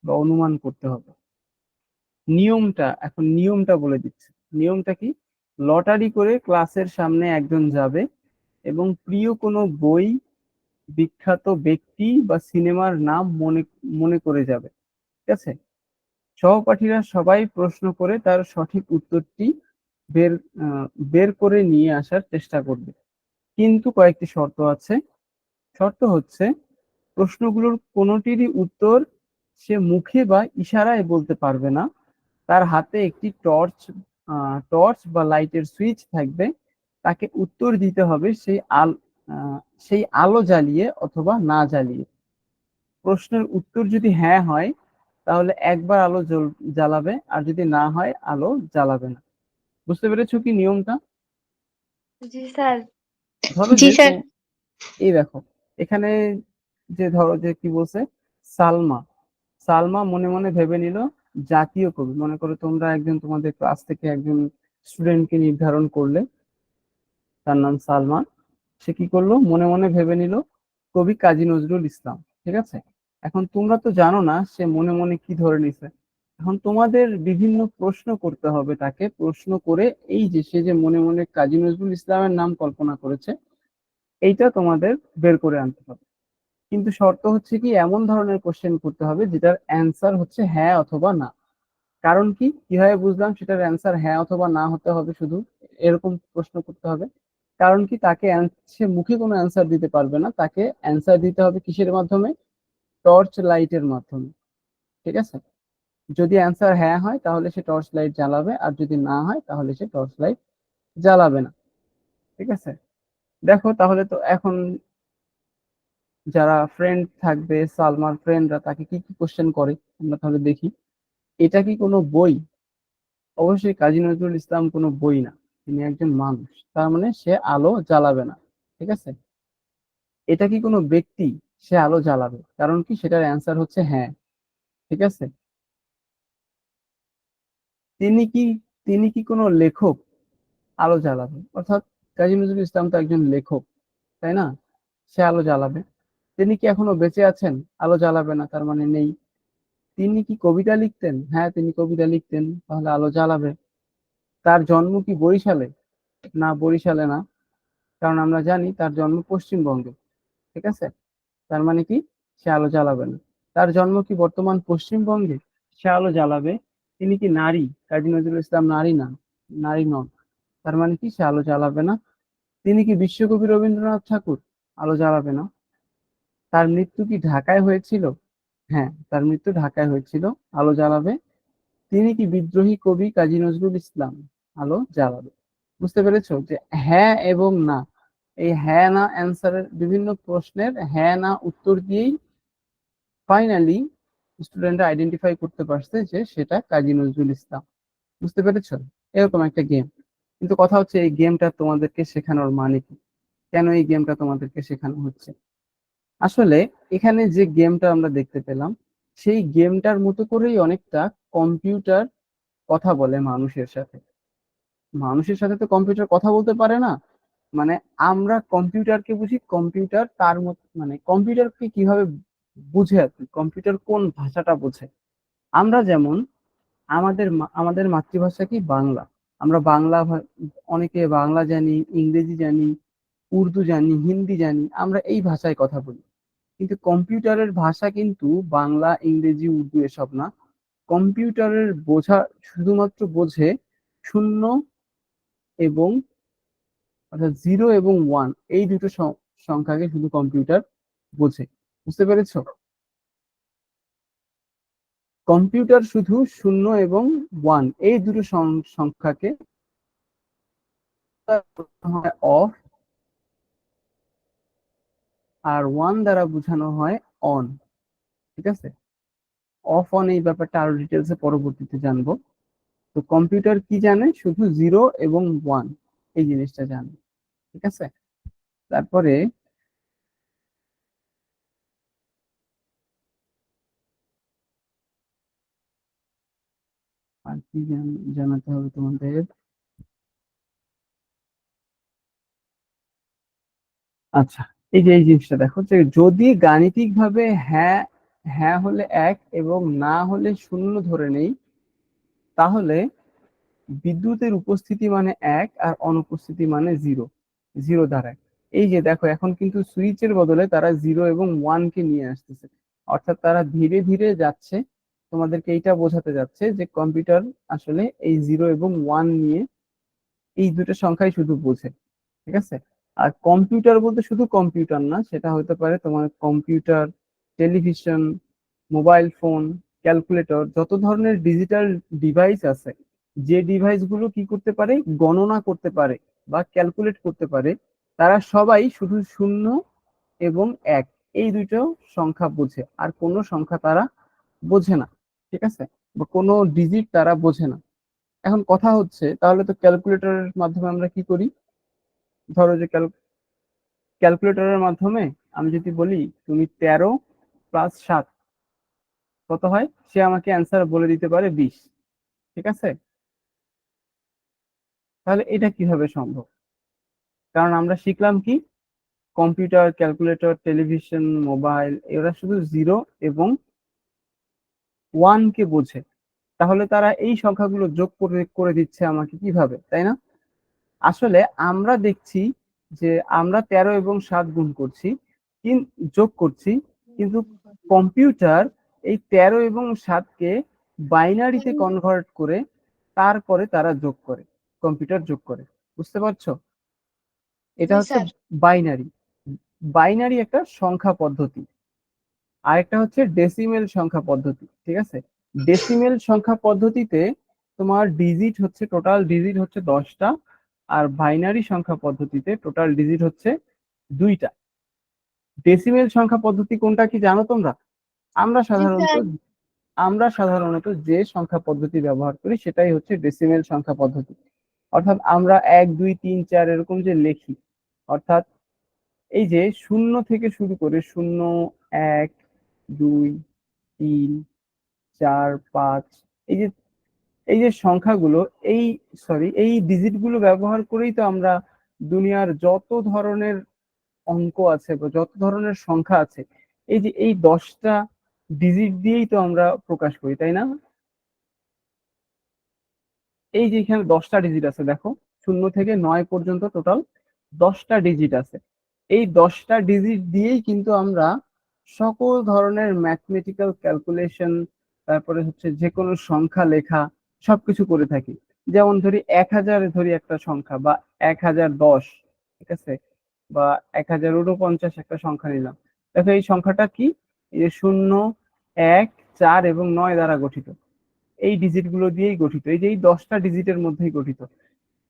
বা অনুমান করতে হবে। নিয়মটা বলে দিচ্ছে। নিয়মটা কি? লটারি করে ক্লাসের সামনে একজন যাবে এবং প্রিয় কোনো বই, বিখ্যাত ব্যক্তি বা সিনেমার নাম মনে মনে করে যাবে, ঠিক আছে। সহপাঠীরা সবাই প্রশ্ন করে তার সঠিক উত্তরটি বের বের করে নিয়ে আসার চেষ্টা করবে। কিন্তু কয়েকটি শর্ত আছে। শর্ত হচ্ছে, প্রশ্নগুলোর কোনোটিরই উত্তর সে মুখে বা ইশারায় বলতে পারবে না। তার হাতে একটি টর্চ বা লাইটের সুইচ থাকবে। তাকে উত্তর দিতে হবে সেই আলো জ্বালিয়ে অথবা না জ্বালিয়ে। প্রশ্নের উত্তর যদি হ্যাঁ হয়, তাহলে একবার আলো জ্বালাবে, আর যদি না হয় আলো জ্বালাবে না। বুঝতে পেরেছো কি নিয়মটা? জি স্যার। ধরো জি যে স্যার। এই দেখো, এখানে যে ধরো যে কি বলছে, সালমা। সালমা মনে মনে ভেবে নিল জাতীয় কবি। মনে করো তোমরা একজন, তোমাদের ক্লাস থেকে একজন স্টুডেন্টকে নির্ধারণ করলে, তার নাম সালমা। সে কি করলো, মনে মনে ভেবে নিল কবি কাজী নজরুল ইসলাম, ঠিক আছে। এখন তোমরা তো জানো না সে মনে মনে কি ধরে নিছে। এখন তোমাদের বিভিন্ন প্রশ্ন করতে হবে তাকে। প্রশ্ন করে এই যে সে যে মনে মনে কাজী নজরুল ইসলামের নাম কল্পনা করেছে, এইটা তোমাদের বের করে আনতে হবে। কিন্তু শর্ত হচ্ছে কি, এমন ধরনের কোশ্চেন করতে হবে যেটার অ্যান্সার হচ্ছে হ্যাঁ অথবা না। কারণ কি, কিভাবে বুঝলাম সেটার অ্যান্সার হ্যাঁ অথবা না হতে হবে শুধু, এরকম প্রশ্ন করতে হবে? কারণ কি, সে মুখে কোনো অ্যান্সার দিতে পারবে না, তাকে অ্যান্সার দিতে হবে কিসের মাধ্যমে? টর্চ লাইটের মাধ্যমে, ঠিক আছে। যদি অ্যান্সার হ্যাঁ হয় তাহলে সে টর্চ লাইট জ্বালাবে, আর যদি না হয় তাহলে সে টর্চ লাইট জ্বালাবে না, ঠিক আছে। দেখো তাহলে তো এখন যারা ফ্রেন্ড থাকবে, সালমার ফ্রেন্ডরা তাকে কি কি কোশ্চেন করে আমরা তাহলে দেখি। এটা কি কোনো বই? অবশ্যই কাজী নজরুল ইসলাম কোনো বই না, তিনি একজন মানুষ, তার মানে সে আলো জ্বালাবে না, ঠিক আছে। এটা কি কোনো ব্যক্তি? সে আলো জ্বালাবে, কারণ কি, সেটার অ্যান্সার হচ্ছে হ্যাঁ, ঠিক আছে। তিনি কি তিনি কি কোনো লেখক? আলো জ্বালাবে, অর্থাৎ কাজী নজরুল ইসলাম তো একজন লেখক, তাই না? সে আলো জ্বালাবে। তিনি কি এখনো বেঁচে আছেন? আলো জ্বালাবে না, তার মানে নেই। তিনি কি কবিতা লিখতেন? হ্যাঁ, তিনি কবিতা লিখতেন, তাহলে আলো জ্বালাবে। তার জন্ম কি বরিশালে? না, বরিশালে না, কারণ আমরা জানি তার জন্ম পশ্চিমবঙ্গে, ঠিক আছে। তার মানে কি, সে আলো জ্বালাবে না। তার জন্ম কি বর্তমান পশ্চিমবঙ্গে? সে আলো জ্বালাবে। তিনি কি নারী? কাজী নজরুল ইসলাম নারী না, নারী নন, তার মানে কি, সে আলো জ্বালাবে না। তিনি কি বিশ্বকবি রবীন্দ্রনাথ ঠাকুর? আলো জ্বালাবে না। তার মৃত্যু কি ঢাকায় হয়েছিল? হ্যাঁ, তার মৃত্যু ঢাকায় হয়েছিল, আলো জ্বালাবে। তিনি কি বিদ্রোহী কবি কাজী নজরুল ইসলাম? আলো জ্বালাবে। বুঝতে পেরেছো যে হ্যাঁ এবং না, এই হ্যাঁ না অ্যান্সারের, বিভিন্ন প্রশ্নের হ্যাঁ না উত্তর দিয়েই ফাইনালি স্টুডেন্টরা আইডেন্টিফাই করতে পারছে যে সেটা কাজী নজরুল ইসলাম। বুঝতে পেরেছো? এরকম একটা গেম। কিন্তু কথা হচ্ছে এই গেমটা তোমাদেরকে শেখানোর মানে কি? কেন এই গেমটা তোমাদেরকে শেখানো হচ্ছে? আসলে এখানে যে গেমটা আমরা দেখতে পেলাম, সেই গেমটার মতো করেই অনেকটা কম্পিউটার কথা বলে মানুষের সাথে। মানুষের সাথে তো কম্পিউটার কথা বলতে পারে না। মানে আমরা কম্পিউটারকে বুঝি, কম্পিউটার তার মতো, মানে কম্পিউটারকে কিভাবে বুঝে আর কি, কম্পিউটার কোন ভাষাটা বোঝে। আমরা যেমন আমাদের মাতৃভাষা কি বাংলা। আমরা অনেকে বাংলা জানি, ইংরেজি জানি, উর্দু জানি, হিন্দি জানি, আমরা এই ভাষায় কথা বলি। কিন্তু কম্পিউটারের ভাষা কিন্তু বাংলা, ইংরেজি, উর্দু এসব না। কম্পিউটারের শুধুমাত্র বোঝে শূন্য এবং, অর্থাৎ 0 এবং 1, এই দুটো সংখ্যাকে শুধু কম্পিউটার বোঝে। বুঝতে পেরেছো? কম্পিউটার শুধু 0 এবং 1 এই দুটো সংখ্যাকে অফ আর 1 দ্বারা বোঝানো হয় অন। ঠিক আছে? অফ অন এই ব্যাপারটা আরো ডিটেলসে পরবর্তীতে জানবো। তো কম্পিউটার কি জানে? শুধু 0 এবং 1 এই জিনিসটা জানে। ঠিক আছে? তারপরে আর কি জানাতে হবে তোমাদের? আচ্ছা, এই যে এই জিনিসটা দেখো, যে যদি গাণিতিক ভাবে হ্যাঁ হ্যাঁ হলে 1 এবং না হলে 0 ধরে নেই, তাহলে বিদ্যুতের উপস্থিতি মানে 1 আর অনুপস্থিতি মানে 0, 0 দাঁড়ায়। এই যে দেখো, এখন কিন্তু সুইচের বদলে তারা 0 এবং 1 কে নিয়ে আসতেছে, অর্থাৎ তারা ধীরে ধীরে যাচ্ছে। তোমাদেরকে এইটা বোঝাতে যাচ্ছে যে কম্পিউটার আসলে এই 0 এবং 1 নিয়ে এই দুটো সংখ্যাই শুধু বোঝে। ঠিক আছে? আর কম্পিউটার বলতে শুধু কম্পিউটার না, সেটা হতে পারে তোমার computer, television, mobile phone, calculator, যত ধরনের ডিজিটাল ডিভাইস আছে, যে ডিভাইস গুলো কি করতে পারে, গণনা করতে পারে বা ক্যালকুলেট করতে পারে, তারা সবাই শুধু 0 এবং 1 এই দুটো সংখ্যা বোঝে, আর কোনো সংখ্যা তারা বোঝে না। ঠিক আছে? বা কোনো ডিজিট তারা বোঝে না। এখন কথা হচ্ছে, তাহলে তো ক্যালকুলেটরের মাধ্যমে আমরা কি করি? ধরো যে ক্যালকুলেটরের মাধ্যমে আমি যদি বলি তুমি 13 + 7 কত হয়, সে আমাকে অ্যান্সার বলে দিতে পারে 20। ঠিক আছে? তাহলে এটা কিভাবে সম্ভব? কারণ আমরা শিখলাম কি, কম্পিউটার, ক্যালকুলেটর, টেলিভিশন, মোবাইল, এরা শুধু 0 এবং 1 কে বোঝে। তাহলে তারা এই সংখ্যাগুলো যোগ করে করে দিচ্ছে আমাকে কিভাবে, তাই না? আসলে আমরা দেখছি যে আমরা 13 এবং 7 গুণ করছি, যোগ করছি, কিন্তু কম্পিউটার এই 13 এবং 7 কে বাইনারিতে কনভার্ট করে তারপরে তারা যোগ করে, কম্পিউটার যোগ করে। বুঝতে পারছো? এটা জি হচ্ছে স্যার। বাইনারি। বাইনারি একটা সংখ্যা পদ্ধতি। আরেকটা হচ্ছে ডেসিমেল সংখ্যা পদ্ধতি। ঠিক আছে? ডেসিমেল সংখ্যা পদ্ধতিতে তোমার ডিজিট হচ্ছে, টোটাল ডিজিট হচ্ছে 10টা, আর বাইনারি সংখ্যা পদ্ধতিতে টোটাল ডিজিট হচ্ছে 2টা। ডেসিমেল সংখ্যা পদ্ধতি কোনটা কি জানো তোমরা? আমরা জি সাধারণত স্যার। আমরা সাধারণত যে সংখ্যা পদ্ধতি ব্যবহার করি সেটাই হচ্ছে ডেসিমেল সংখ্যা পদ্ধতি। অর্থাৎ আমরা 1 2 3 4 এরকম যে লিখি, অর্থাৎ এই যে 0 থেকে শুরু করে 0 1 2 3 4 5, এই যে সংখ্যাগুলো, এই এই ডিজিট গুলো ব্যবহার করেই তো আমরা দুনিয়ার যত ধরনের অঙ্ক আছে বা যত ধরনের সংখ্যা আছে, এই যে এই 10টা ডিজিট দিয়েই তো আমরা প্রকাশ করি, তাই না? এই যে এখানে 10টা ডিজিট আছে দেখো, 0 থেকে 9 পর্যন্ত টোটাল 10টা ডিজিট আছে। এই 10টা ডিজিট দিয়েই কিন্তু আমরা সকল ধরনের ম্যাথমেটিক্যাল ক্যালকুলেশন, তারপরে হচ্ছে যে কোনো সংখ্যা লেখা, সবকিছু করে থাকি। যেমন ধরি 1000 ধরি একটা সংখ্যা, বা 1010। ঠিক আছে? বা 1049 একটা সংখ্যা নিলাম। দেখো এই সংখ্যাটা কি, এই যে 0 1 4 এবং 9 দ্বারা গঠিত। এই ডিজিট গুলো দিয়েই গঠিত, এই যে এই 10টা ডিজিটের মধ্যেই গঠিত।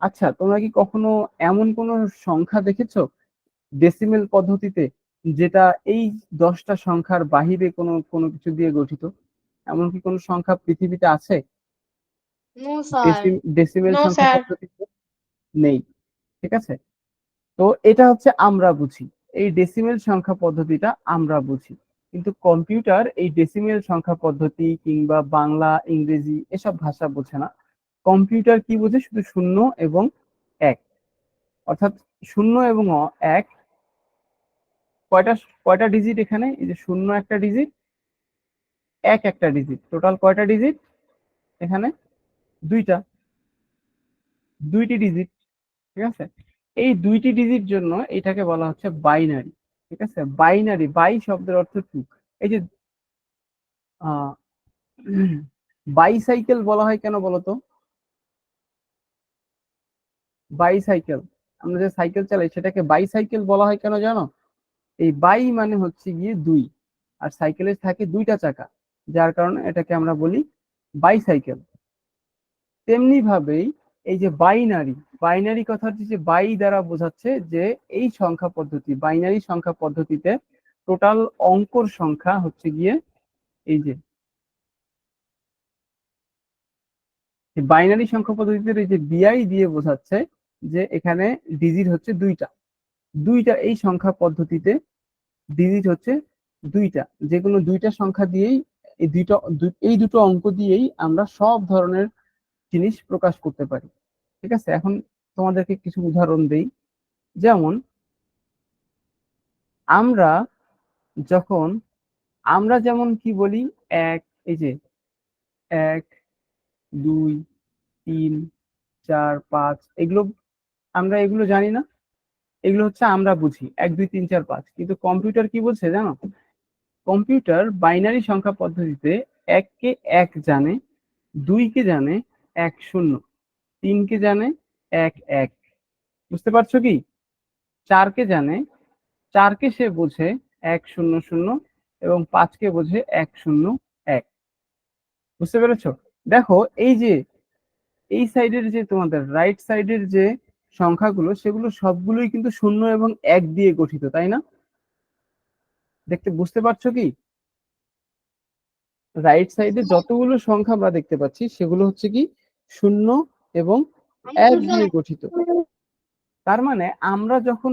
আচ্ছা, তোমরা কি কখনো এমন কোন সংখ্যা দেখেছো ডেসিমেল পদ্ধতিতে, যেটা এই 10টা সংখ্যার বাহিরে কোনো কোনো কিছু দিয়ে গঠিত? এমন কি কোনো সংখ্যা পৃথিবীতে আছে নো স্যার। ডেসিমেল নো সংখ্যা স্যার। পদ্ধতিতে? নেই। ঠিক আছে, তো এটা হচ্ছে আমরা বুঝি, এই ডেসিমেল সংখ্যা পদ্ধতিটা আমরা বুঝি, কিন্তু কম্পিউটার এই ডেসিমেল সংখ্যা পদ্ধতি কিংবা বাংলা ইংরেজি এসব ভাষা বোঝে না। কম্পিউটার কি বোঝে? শুধু শূন্য এবং এক, অর্থাৎ শূন্য এবং এক কয়টা কয়টা ডিজিট এখানে? এই যে শূন্য একটা ডিজিট, এক একটা ডিজিট, টোটাল কয়টা ডিজিট এখানে? দুইটা, দুইটি ডিজিট। ঠিক আছে, এই দুইটি ডিজিট জন্য এটাকে বলা হচ্ছে বাইনারি। ঠিক আছে, বাইনারি, বাই শব্দের অর্থ টু। এই যে বাইসাইকেল বলা হয় কেন বলতো? বাইসাইকেল, আমরা যে সাইকেল চালাই সেটাকে বাইসাইকেল বলা হয় কেন জানো? এই বাই মানে হচ্ছে গিয়ে দুই, আর সাইকেলের থাকে দুইটা চাকা, যার কারণে এটাকে আমরা বলি বাইসাইকেল। তেমনি ভাবেই এই যে বাইনারি, বাইনারি কথাটি যে বাই দ্বারা বোঝাচ্ছে যে এই সংখ্যা পদ্ধতি, বাইনারি সংখ্যা পদ্ধতিতে টোটাল অঙ্কর সংখ্যা হচ্ছে গিয়ে এই যে বাইনারি সংখ্যা পদ্ধতিতে এই যে বিআই দিয়ে বোঝাচ্ছে যে এখানে ডিজিট হচ্ছে দুইটা, দুইটা এই সংখ্যা পদ্ধতিতে ডিজিট হচ্ছে দুইটা, যে কোনো দুইটা সংখ্যা দিয়েই এই দুটো অঙ্ক দিয়েই আমরা সব ধরনের জিনিস প্রকাশ করতে পারি। ঠিক আছে, এখন তোমাদেরকে কিছু উদাহরণ দেই। যেমন আমরা যখন যেমন কি বলি, এক, এই যে এক, দুই, তিন, চার, পাঁচ, এগুলো আমরা এগুলো জানি না, এগুলো হচ্ছে আমরা বুঝি, এক, দুই, তিন, চার, পাঁচ। কিন্তু কম্পিউটার কি বলছে জানো? কম্পিউটার বাইনারি সংখ্যা পদ্ধতিতে এককে এক জানে, দুইকে জানে এক শূন্য, তিনকে জানে এক এক, বুঝতে পারছো কি? চারকে জানে, চারকে সে বোঝে এক শূন্য শূন্য, এবং পাঁচকে বোঝে এক শূন্য এক। বুঝতে পেরেছো? দেখো এই যে এই সাইডের যে তোমাদের রাইট সাইডের যে সংখ্যাগুলো, সেগুলো সবগুলোই কিন্তু শূন্য এবং এক দিয়ে গঠিত, তাই না? দেখতে বুঝতে পারছো কি? রাইট সাইডে যতগুলো সংখ্যা আমরা দেখতে পাচ্ছি সেগুলো হচ্ছে কি শূন্য এবং এক দিয়ে গঠিত। তার মানে আমরা যখন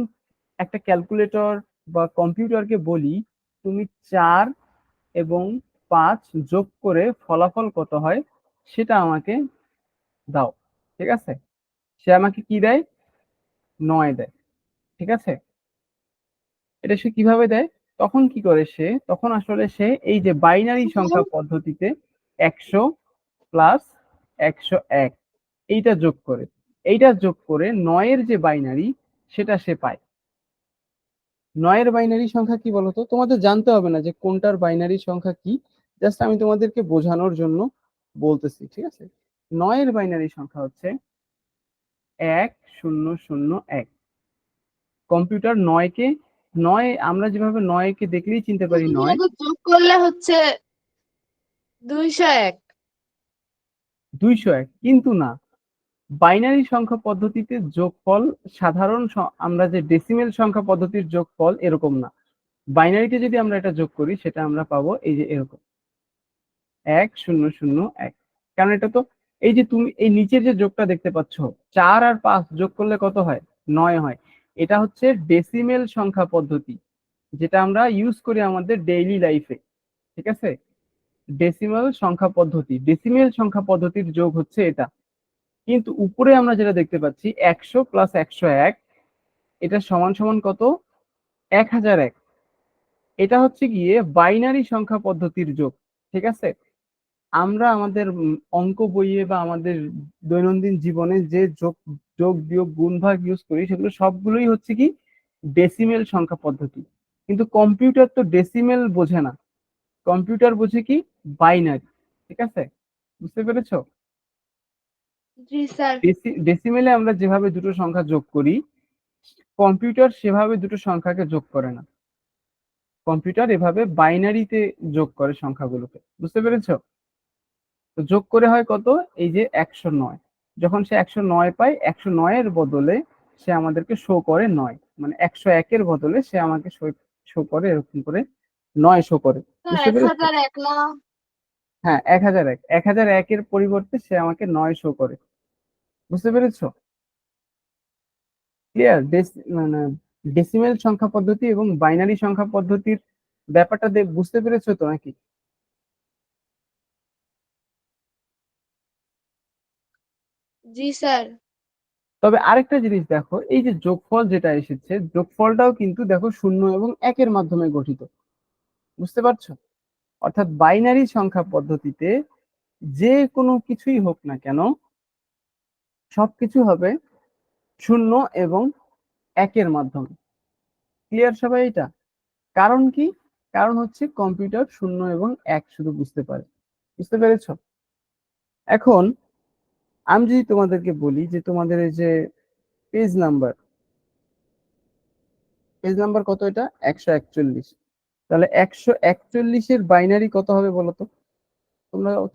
একটা ক্যালকুলেটর বা কম্পিউটারকে বলি তুমি 4 এবং 5 যোগ করে ফলাফল কত হয় সেটা আমাকে দাও, ঠিক আছে, সে আমাকে কি দেয়? 9 দেয়। ঠিক আছে, এটা সে কিভাবে দেয়? তখন কি করে সে? তখন আসলে সে এই যে বাইনারি সংখ্যা পদ্ধতিতে 100 প্লাস 101 এইটা যোগ করে, এইটা যোগ করে 9 এর যে বাইনারি সেটা সে পায়। 9 এর বাইনারি সংখ্যা কি বলতো? তোমাদের জানতে হবে না যে কোনটার বাইনারি সংখ্যা কি, জাস্ট আমি তোমাদেরকে বোঝানোর জন্য বলতেছি। ঠিক আছে, 9 এর বাইনারি সংখ্যা হচ্ছে 1001। কম্পিউটার 9 কে, 9 আমরা যেভাবে 9 কে দেখলেই চিনতে পারি 9, যোগ করলে হচ্ছে 201। 201 কিন্তু না, বাইনারি সংখ্যা পদ্ধতিতে যোগফল সাধারণ আমরা যে ডেসিমেল সংখ্যা পদ্ধতির যোগফল এরকম না। বাইনারিতে যদি আমরা এটা যোগ করি সেটা আমরা পাবো এই যে এরকম 1001। কারণ এটা তো এই যে তুমি এই নিচের যে যোগটা দেখতে পাচ্ছ 4 আর 5 যোগ করলে কত হয়? 9 হয়। এটা হচ্ছে ডেসিমেল সংখ্যা পদ্ধতি, যেটা আমরা ইউজ করি আমাদের ডেইলি লাইফে। ঠিক আছে, ডেসিমেল সংখ্যা পদ্ধতি, ডেসিমেল সংখ্যা পদ্ধতির যোগ হচ্ছে এটা। কিন্তু উপরে আমরা যেটা দেখতে পাচ্ছি 100 প্লাস 101, এটা সমান সমান কত? 1001। এটা হচ্ছে গিয়ে বাইনারি সংখ্যা পদ্ধতির যোগ। ঠিক আছে, আমরা আমাদের অঙ্ক বইয়ে বা আমাদের দৈনন্দিন জীবনে যে যোগ যোগ বিয়োগ গুণ ভাগ ইউজ করি সেগুলো সবগুলোই হচ্ছে কি ডেসিমেল সংখ্যা পদ্ধতি। কিন্তু কম্পিউটার তো ডেসিমেল বোঝে না, কম্পিউটার বোঝে কি বাইনারি। ঠিক আছে, বুঝতে পেরেছো? জি স্যার। ডেসিমেলে আমরা যেভাবে দুটো সংখ্যা যোগ করি, কম্পিউটার সেভাবে দুটো সংখ্যাকে যোগ করে না, কম্পিউটার এভাবে বাইনারিতে যোগ করে সংখ্যাগুলোকে। বুঝতে পেরেছো? তো যোগ করে হয় কত? এই যে 109। যখন সে 109 পায়, 109 এর বদলে সে আমাদেরকে শো করে 9, মানে 101 এর বদলে সে আমাকে শো করে এরকম করে 9 শো করে। বুঝতে পেরেছো? 1001 না? হ্যাঁ 1001, 1001-এর পরিবর্তে সে আমাকে 9 শো করে। বুঝতে পেরেছো? ক্লিয়ার? মানে ডেসিমেল সংখ্যা পদ্ধতি এবং বাইনারি সংখ্যা পদ্ধতির ব্যাপারটা বুঝতে পেরেছো তো নাকি? জি স্যার। তবে আরেকটা জিনিস দেখো, এই যে যোগফল যেটা এসেছে, যোগফলটাও কিন্তু দেখো 0 এবং 1-এর মাধ্যমে গঠিত। বুঝতে পারছো? অর্থাৎ বাইনারি সংখ্যা পদ্ধতিতে যে কোনো কিছুই হোক না কেন, সবকিছু হবে 0 এবং 1-এর মাধ্যমে। ক্লিয়ার সবাই এটা? কারণ কি? কারণ হচ্ছে কম্পিউটার 0 এবং 1 শুধু বুঝতে পারে। বুঝতে পেরেছো? এখন আমি যদি তোমাদেরকে বলি যে তোমাদের এই যে পেজ নাম্বার কত? এটা 141। তাহলে 141-এর বাইনারি কত হবে বলো তো?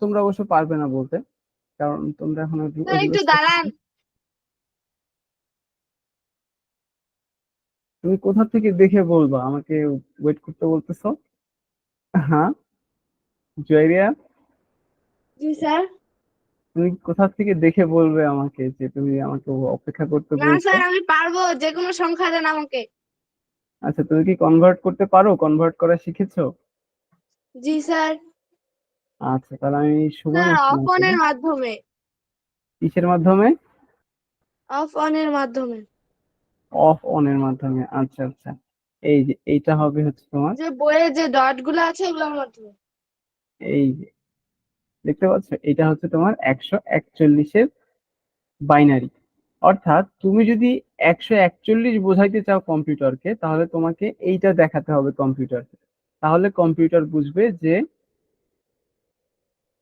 তোমরা অবশ্য পারবে না বলতে, কারণ তোমরা এখন স্যার ওইগুলো একটু দাঁড়ান। তুমি কোথা থেকে দেখে বলবা আমাকে? ওয়েট করতে বলতেছো? হ্যাঁ জয়রিয়া, জি স্যার। তুমি কোথা থেকে দেখে বলবে আমাকে যে তুমি আমাকে অপেক্ষা করতে না বলছো? স্যার, আমি পারবো, যে কোনো সংখ্যা দেন আমাকে। আচ্ছা, তুমি কি কনভার্ট করতে পারো? কনভার্ট করা শিখেছো? জি স্যার। আচ্ছা, তাহলে আমি স্যার সুমনের অফ সময় করি। অনের মাধ্যমে। কিসের মাধ্যমে? অফ অনের মাধ্যমে। অফ অনের মাধ্যমে। আচ্ছা আচ্ছা, এই যে এইটা হবে হচ্ছে তোমার, যে বইয়ে যে ডট গুলো আছে এগুলোর মাধ্যমে। এই যে দেখতে পাচ্ছ, এটা হচ্ছে তোমার 141-এর বাইনারি। অর্থাৎ তুমি যদি 141 বোঝাইতে চাও কম্পিউটারকে, তাহলে তোমাকে এইটা দেখাতে হবে কম্পিউটারকে। তাহলে কম্পিউটার বুঝবে যে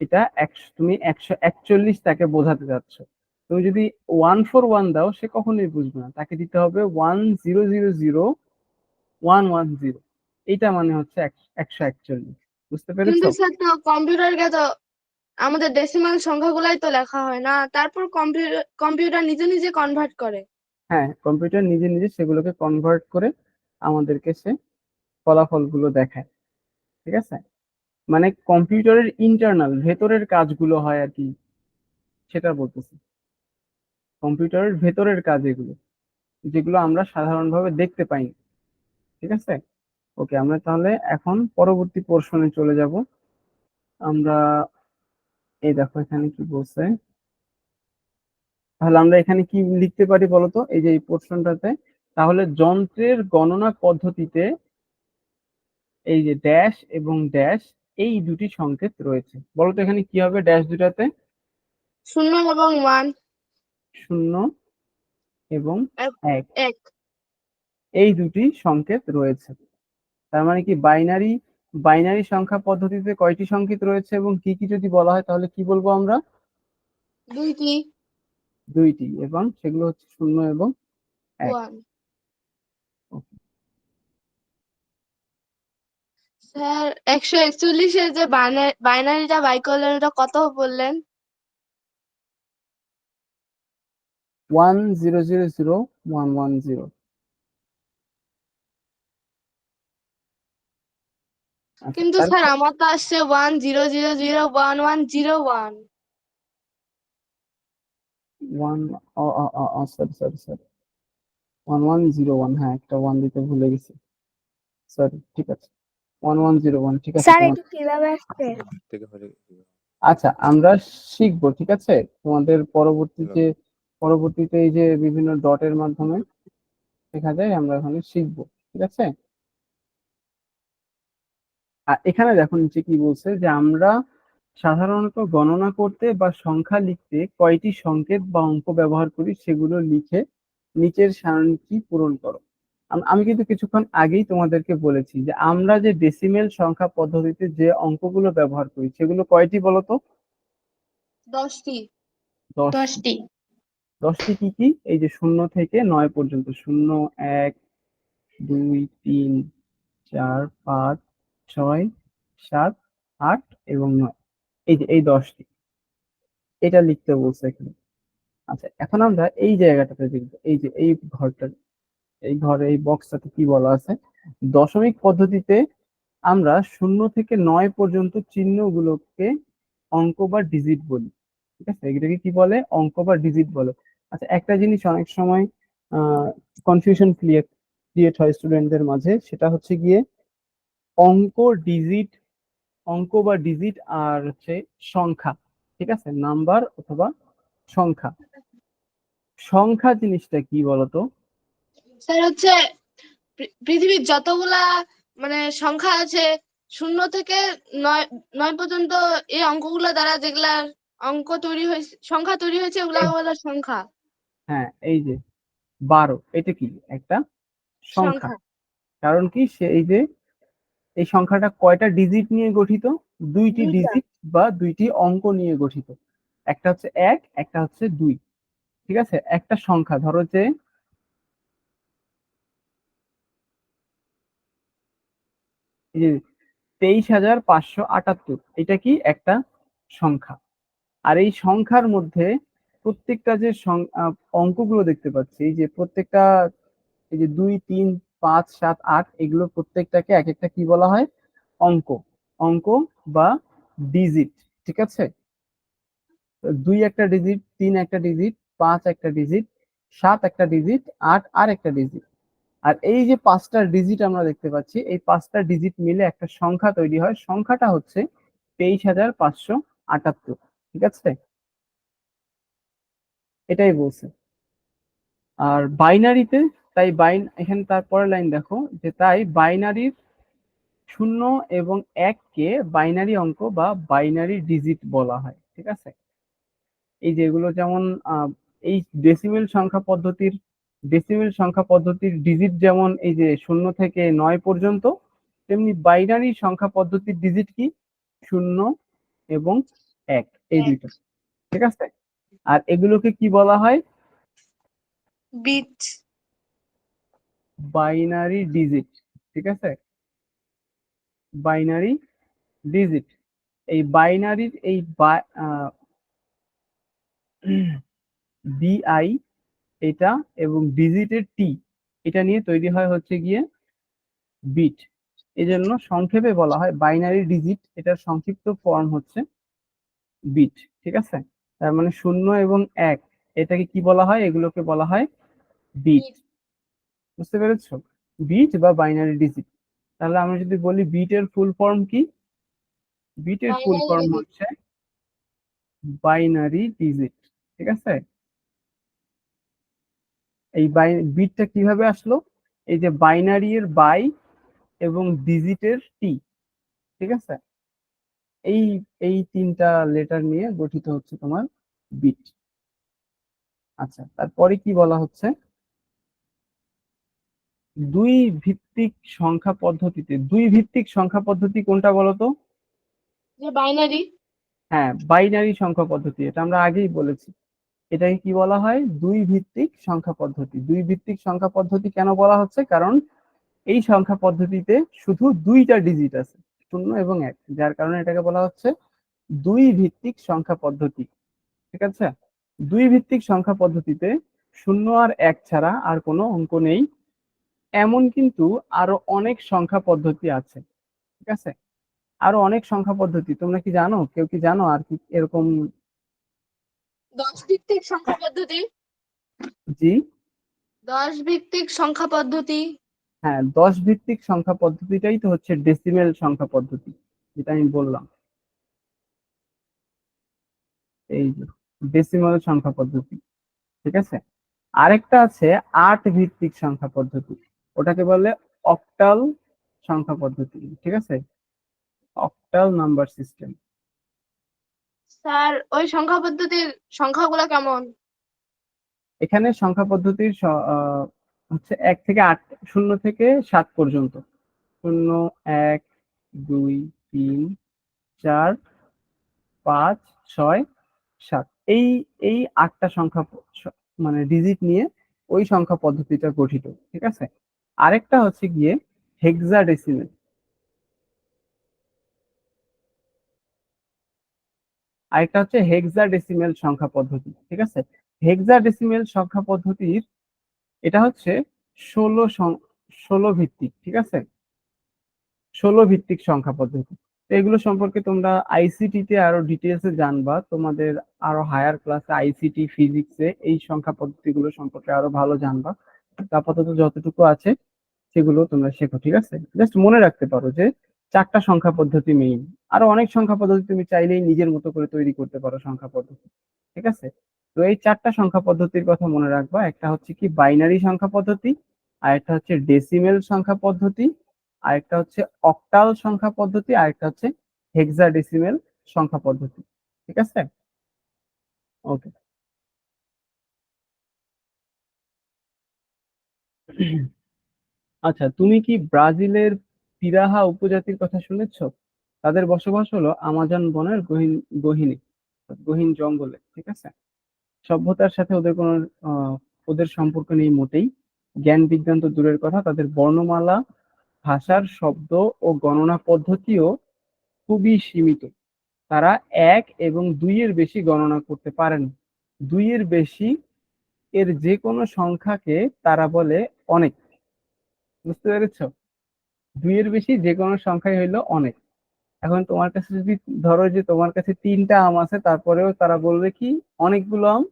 এটা 100, তুমি 141 তাকে বোঝাতে যাচ্ছ। তুমি যদি 141 দাও, সে কখনোই বুঝবে না, তাকে দিতে হবে 10001110। এইটা মানে হচ্ছে 141। বুঝতে কিন্তু পেরেছো? স্যার তো কম্পিউটারকে তো আমাদের ডেসিমাল সংখ্যাগুলাই তো লেখা হয় না, তারপর কম্পিউটার নিজে নিজে কনভার্ট করে। হ্যাঁ, কম্পিউটার নিজে নিজে সেগুলোকে কনভার্ট করে আমাদেরকে সে ফলাফলগুলো দেখায়। ঠিক আছে? মানে কম্পিউটারের ইন্টারনাল ভেতরের কাজগুলো হয় আর কি, সেটা বলতেছি। কম্পিউটারের ভেতরের কাজ এগুলো, যেগুলো আমরা সাধারণভাবে দেখতে পাই না। ঠিক আছে? ওকে, আমরা তাহলে এখন পরবর্তী পোর্শনে চলে যাব। আমরা এই দেখো এখানে কি বলছে। তাহলে আমরা এখানে কি লিখতে পারি বলতো, এই যে এই পোর্শনটাতে? তাহলে যন্ত্রের গণনা পদ্ধতিতে এই যে ড্যাশ এবং ড্যাশ, এই দুটি সংকেত রয়েছে। বলতো এখানে কি হবে ড্যাশ দুটাতে? 0 এবং 1। 0 এবং এক। 1, এক। এই দুটি সংকেত রয়েছে। তার মানে কি বাইনারি বাইনারি সংখ্যা পদ্ধতিতে কয়টি সংকেত রয়েছে এবং কি কি যদি বলা হয় তাহলে কি বলবো আমরা? দুইটি। 2টি, এবং সেগুলো হচ্ছে 0 এবং 1। 1। স্যার 141-এর যে বাইনারিটা বাই করলেন ওটা কত বললেন? 10001110। আচ্ছা, কিন্তু স্যার তারপর আমার তো আসছে 10001101। সরি সরি সরি, 1101, হ্যাঁ একটা 1 দিতে ভুলে গেছি, সরি। ঠিক আছে, 1101, ঠিক আছে স্যার তোমার। এটা কিভাবে আসছে? আচ্ছা, আমরা শিখবো, ঠিক আছে? তোমাদের পরবর্তীতে এই যে বিভিন্ন ডটের মাধ্যমে শেখা যায়, আমরা এখানে শিখবো। ঠিক আছে? আর এখানে দেখো নিচে কি বলছে, যে আমরা সাধারণত গণনা করতে বা সংখ্যা লিখতে কয়টি সংকেত বা অঙ্ক ব্যবহার করি সেগুলো লিখে নিচের সারণীটি পূরণ করো। আমি কিন্তু কিছুক্ষণ আগেই তোমাদেরকে বলেছি যে আমরা যে ডেসিমেল সংখ্যা পদ্ধতিতে যে অঙ্কগুলো ব্যবহার করি সেগুলো কয়টি বলতো? 10টি। 10টি। 10টি। 10টি কি কি? এই যে 0 থেকে 9 পর্যন্ত, 0, 1, 2, 3, 4, 5, 6, 7, 8 এবং 9। এই যে এই 10টি, এটা লিখতে বলছে এখানে। আচ্ছা, এখন আমরা এই জায়গাটাতে দেখবো, এই যে এই ঘরটা, এই ঘরে এই বক্সটাতে কি বলা আছে। দশমিক পদ্ধতিতে আমরা 0 থেকে 9 পর্যন্ত চিহ্নগুলোকে অঙ্ক বা ডিজিট বলি। ঠিক আছে, এটাকে কি বলে? অঙ্ক বা ডিজিট বলে। আচ্ছা, একটা জিনিস অনেক সময় কনফিউশন ক্রিয়েট হয় স্টুডেন্টদের মাঝে, সেটা হচ্ছে গিয়ে অঙ্ক ডিজিট, অঙ্ক বা ডিজিট আর হচ্ছে সংখ্যা। ঠিক আছে, নাম্বার অথবা সংখ্যা। সংখ্যা জিনিসটা কি বলতো? স্যার হচ্ছে পৃথিবীর যতগুলা মানে সংখ্যা আছে, 0 থেকে 9 9 পর্যন্ত, এই অঙ্কগুলো দ্বারা যেগুলা অঙ্ক তৈরি হয়েছে, সংখ্যা তৈরি হয়েছে, ওগুলা এই- বলা সংখ্যা। হ্যাঁ, এই যে 12, এটা কি একটা সংখ্যা? সংখ্যা কারণ কি, সে এই যে এই সংখ্যাটা কয়টা ডিজিট নিয়ে গঠিত? দুইটি দুইটা। ডিজিট বা দুইটি অঙ্ক নিয়ে গঠিত। একটা হচ্ছে 1, একটা হচ্ছে 2। ঠিক আছে, একটা সংখ্যা ধরো যে এই যে 23,578, এটা কি একটা সংখ্যা। আর এই সংখ্যার মধ্যে প্রত্যেকটা যে অঙ্কগুলো দেখতে পাচ্ছি, এই যে প্রত্যেকটা, এই যে 2, 3, 5, 7, 8, এগুলো প্রত্যেকটাকে এক একটা কি বলা হয়? অঙ্ক। অঙ্ক বা ডিজিট। ঠিক আছে, 2 একটা ডিজিট, 3 একটা ডিজিট, 5 একটা ডিজিট, 7 একটা ডিজিট, 8 আর একটা ডিজিট। আর এই যে 5টা ডিজিট আমরা দেখতে পাচ্ছি, এই 5টা ডিজিট মিলে একটা সংখ্যা তৈরি হয়। সংখ্যাটা হচ্ছে 23,578। ঠিক আছে, এটাই বলছে। আর বাইনারিতে, তাই এখানে তারপরের লাইন দেখো, যে তাই বাইনারির 0 এবং 1 কে বাইনারি অঙ্ক বা বাইনারি ডিজিট বলা হয়। ঠিক আছে, এই যেগুলো যেমন এই ডেসিমেল সংখ্যা পদ্ধতির ডিজিট যেমন এই যে 0 থেকে 9 পর্যন্ত, তেমনি বাইনারি সংখ্যা পদ্ধতির ডিজিট কি? 0 এবং 1, এই দুইটা। ঠিক আছে, আর এগুলোকে কি বলা হয়? বিট। Binary digit. ঠিক আছে, বাইনারি ডিজিট। এই বাইনারির এই বিআই, এটা এবং ডিজিটের টি, এটা নিয়ে তৈরি হয় হচ্ছে গিয়ে বিট। এই জন্য সংক্ষেপে বলা হয় বাইনারি ডিজিট, এটার সংক্ষিপ্ত ফর্ম হচ্ছে বিট। ঠিক আছে, তার মানে 0 এবং 1, এটাকে কি বলা হয়? এগুলোকে বলা হয় বিট। বুঝতে পেরেছো? বিট বা বাইনারি ডিজিট। তাহলে আমরা যদি বলি বিটের ফুল ফর্ম কি? বিটের ফুল বাইনারি ফর্ম ডিজিট। হচ্ছে বাইনারি ডিজিট। ঠিক আছে, এই বিটটা কিভাবে আসলো? এই যে বাইনারি এর বাই এবং ডিজিটের টি। ঠিক আছে, এই এই 3টা লেটার নিয়ে গঠিত হচ্ছে তোমার বিট। আচ্ছা, তারপরে কি বলা হচ্ছে? দুই ভিত্তিক সংখ্যা পদ্ধতিতে, দুই ভিত্তিক সংখ্যা পদ্ধতি কোনটা বলতো? যে বাইনারি। হ্যাঁ, বাইনারি সংখ্যা পদ্ধতি, এটা আমরা আগেই বলেছি। এটাকে কি বলা হয়? দুই ভিত্তিক সংখ্যা পদ্ধতি। দুই ভিত্তিক সংখ্যা পদ্ধতি কেন বলা হচ্ছে? কারণ এই সংখ্যা পদ্ধতিতে শুধু দুইটা ডিজিট আছে, 0 এবং 1, যার কারণে এটাকে বলা হচ্ছে দুই ভিত্তিক সংখ্যা পদ্ধতি। ঠিক আছে, দুই ভিত্তিক সংখ্যা পদ্ধতিতে 0 আর 1 ছাড়া আর কোনো অঙ্ক নেই। এমন কিন্তু আরো অনেক সংখ্যা পদ্ধতি আছে। ঠিক আছে, আরো অনেক সংখ্যা পদ্ধতি, তোমরা কি জানো? কেউ কি জানো আর কি এরকম? 10 ভিত্তিক সংখ্যা পদ্ধতি। জি, 10 ভিত্তিক সংখ্যা পদ্ধতি। হ্যাঁ, 10 ভিত্তিক সংখ্যা পদ্ধতিটাই তো হচ্ছে ডেসিমেল সংখ্যা পদ্ধতি, যেটা আমি বললাম। এই যে ডেসিমেল সংখ্যা পদ্ধতি। ঠিক আছে, আরেকটা আছে 8 ভিত্তিক সংখ্যা পদ্ধতি, ওটাকে বলে অক্টাল সংখ্যা পদ্ধতি। ঠিক আছে, অক্টাল নাম্বার সিস্টেম। স্যার ওই সংখ্যা পদ্ধতির সংখ্যাগুলো কেমন? এখানে সংখ্যা পদ্ধতির হচ্ছে 1 থেকে 8, 0 থেকে 7 পর্যন্ত। 0, 1, 2, 3, 4, 5, 6, 7, এই এই 8টা সংখ্যা মানে ডিজিট নিয়ে ওই সংখ্যা পদ্ধতিটা গঠিত। ঠিক আছে, আরেকটা হচ্ছে গিয়ে হেক্সাডেসিমেল। আরেকটা হচ্ছে হেক্সাডেসিমেল সংখ্যা পদ্ধতি। ঠিক আছে, হেক্সাডেসিমেল সংখ্যা পদ্ধতির এটা হচ্ছে 16 ভিত্তিক। ঠিক আছে, 16 ভিত্তিক সংখ্যা পদ্ধতি। তো এগুলো সম্পর্কে তোমরা আইসিটি তে আরো ডিটেলসে জানবা, তোমাদের আরো হায়ার ক্লাসে আইসিটি ফিজিক্সে এই সংখ্যা পদ্ধতিগুলো সম্পর্কে আরো ভালো জানবা। তো আপাতত যতটুকু আছে সেগুলো তোমরা শেখো, ঠিক আছে? জাস্ট মনে রাখতে পারো যে 4টা সংখ্যা পদ্ধতি মেইন। আরো অনেক সংখ্যা পদ্ধতি তুমি চাইলেই নিজের মতো করে তৈরি করতে পারো সংখ্যা পদ্ধতি, ঠিক আছে? তো এই 4টা সংখ্যা পদ্ধতির কথা মনে রাখবা। একটা হচ্ছে কি বাইনারি সংখ্যা পদ্ধতি, আর একটা হচ্ছে ডেসিমেল সংখ্যা পদ্ধতি, আর একটা হচ্ছে অক্টাল সংখ্যা পদ্ধতি, আর একটা হচ্ছে হেক্সাডেসিমেল সংখ্যা পদ্ধতি, ঠিক আছে? ওকে। আচ্ছা, তুমি কি ব্রাজিলের পিরাহা উপজাতির কথা শুনেছো? তাদের বসবাস হলো আমাজন বনের গহীনে গহীন জঙ্গলে, ঠিক আছে? সভ্যতার সাথে ওদের কোনো ওদের সম্পর্ক নেই মোটেই। জ্ঞান বিজ্ঞান তো দূরের কথা, তাদের বর্ণমালা, ভাষার শব্দ ও গণনা পদ্ধতিও খুবই সীমিত। তারা 1 এবং 2 এর বেশি গণনা করতে পারে না। 2 এর বেশি এর যে কোনো সংখ্যাকে তারা বলে অনেক। বুঝতে পেরেছো? 2 এর বেশি যে কোনো সংখ্যাই হইলো অনেক। এখন তোমার কাছে যদি ধরো যে তোমার কাছে 3টা আম আছে, তারপরেও তারা বলবে কি অনেকগুলো আম।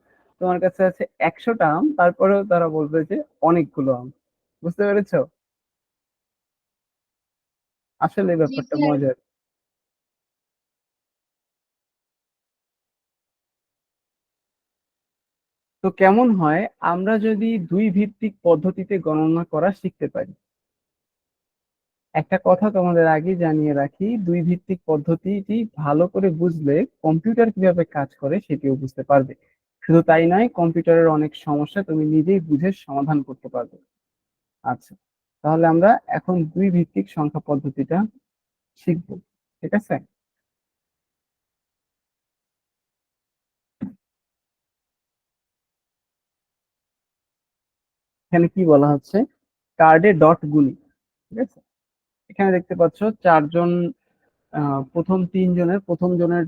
তোমার কাছে আছে 100টা আম, তারপরেও তারা বলবে যে অনেকগুলো আম। বুঝতে পেরেছো? আসলে এই জি ব্যাপারটা স্যার। মজার। তো কেমন হয় আমরা যদি 2 ভিত্তিক পদ্ধতিতে গণনা করা শিখতে পারি? একটা কথা তোমাদের আগে জানিয়ে রাখি, 2 ভিত্তিক পদ্ধতিটি ভালো করে বুঝলে কম্পিউটার কিভাবে কাজ করে সেটিও বুঝতে পারবে। শুধু তাই নয়, কম্পিউটারের অনেক সমস্যা তুমি নিজেই বুঝে সমাধান করতে পারবে। আচ্ছা, তাহলে আমরা এখন 2 ভিত্তিক সংখ্যা পদ্ধতিটা শিখবো, ঠিক আছে? এখানে কি বলা হচ্ছে, কার্ডে ডট গুলি, ঠিক আছে? এখানে দেখতে পাচ্ছ 4জন, প্রথম 3 জনের, প্রথম জনের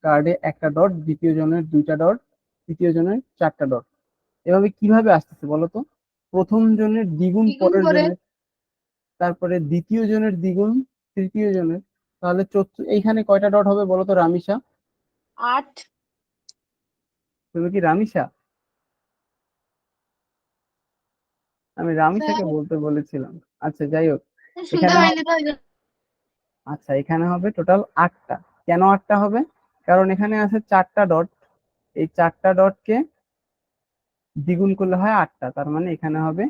কার্ডে একটা ডট, দ্বিতীয় জনের 2টা ডট, তৃতীয় জনের 4টা ডট। এভাবে কিভাবে আসতেছে বলো তো? প্রথম জনের দ্বিগুণ দ্বিগুণ পরের করে জনের, তারপরে দ্বিতীয় জনের দ্বিগুণ তৃতীয় জনের, তাহলে এইখানে কয়টা ডট হবে বলো তো রামিসা? 8। তুমি কি রামিসা? আমি রামিসাকে স্যার বলতে বলেছিলাম। আচ্ছা, যাই হোক। শুনতে এখানে পাইনি তো ওই জন্য। আচ্ছা, এখানে হবে টোটাল 8টা। কেন 8টা হবে? কারণ এখানে আছে 4টা ডট। এই 4টা ডটকে দ্বিগুণ করলে হয় 8টা, তার মানে এখানে হবে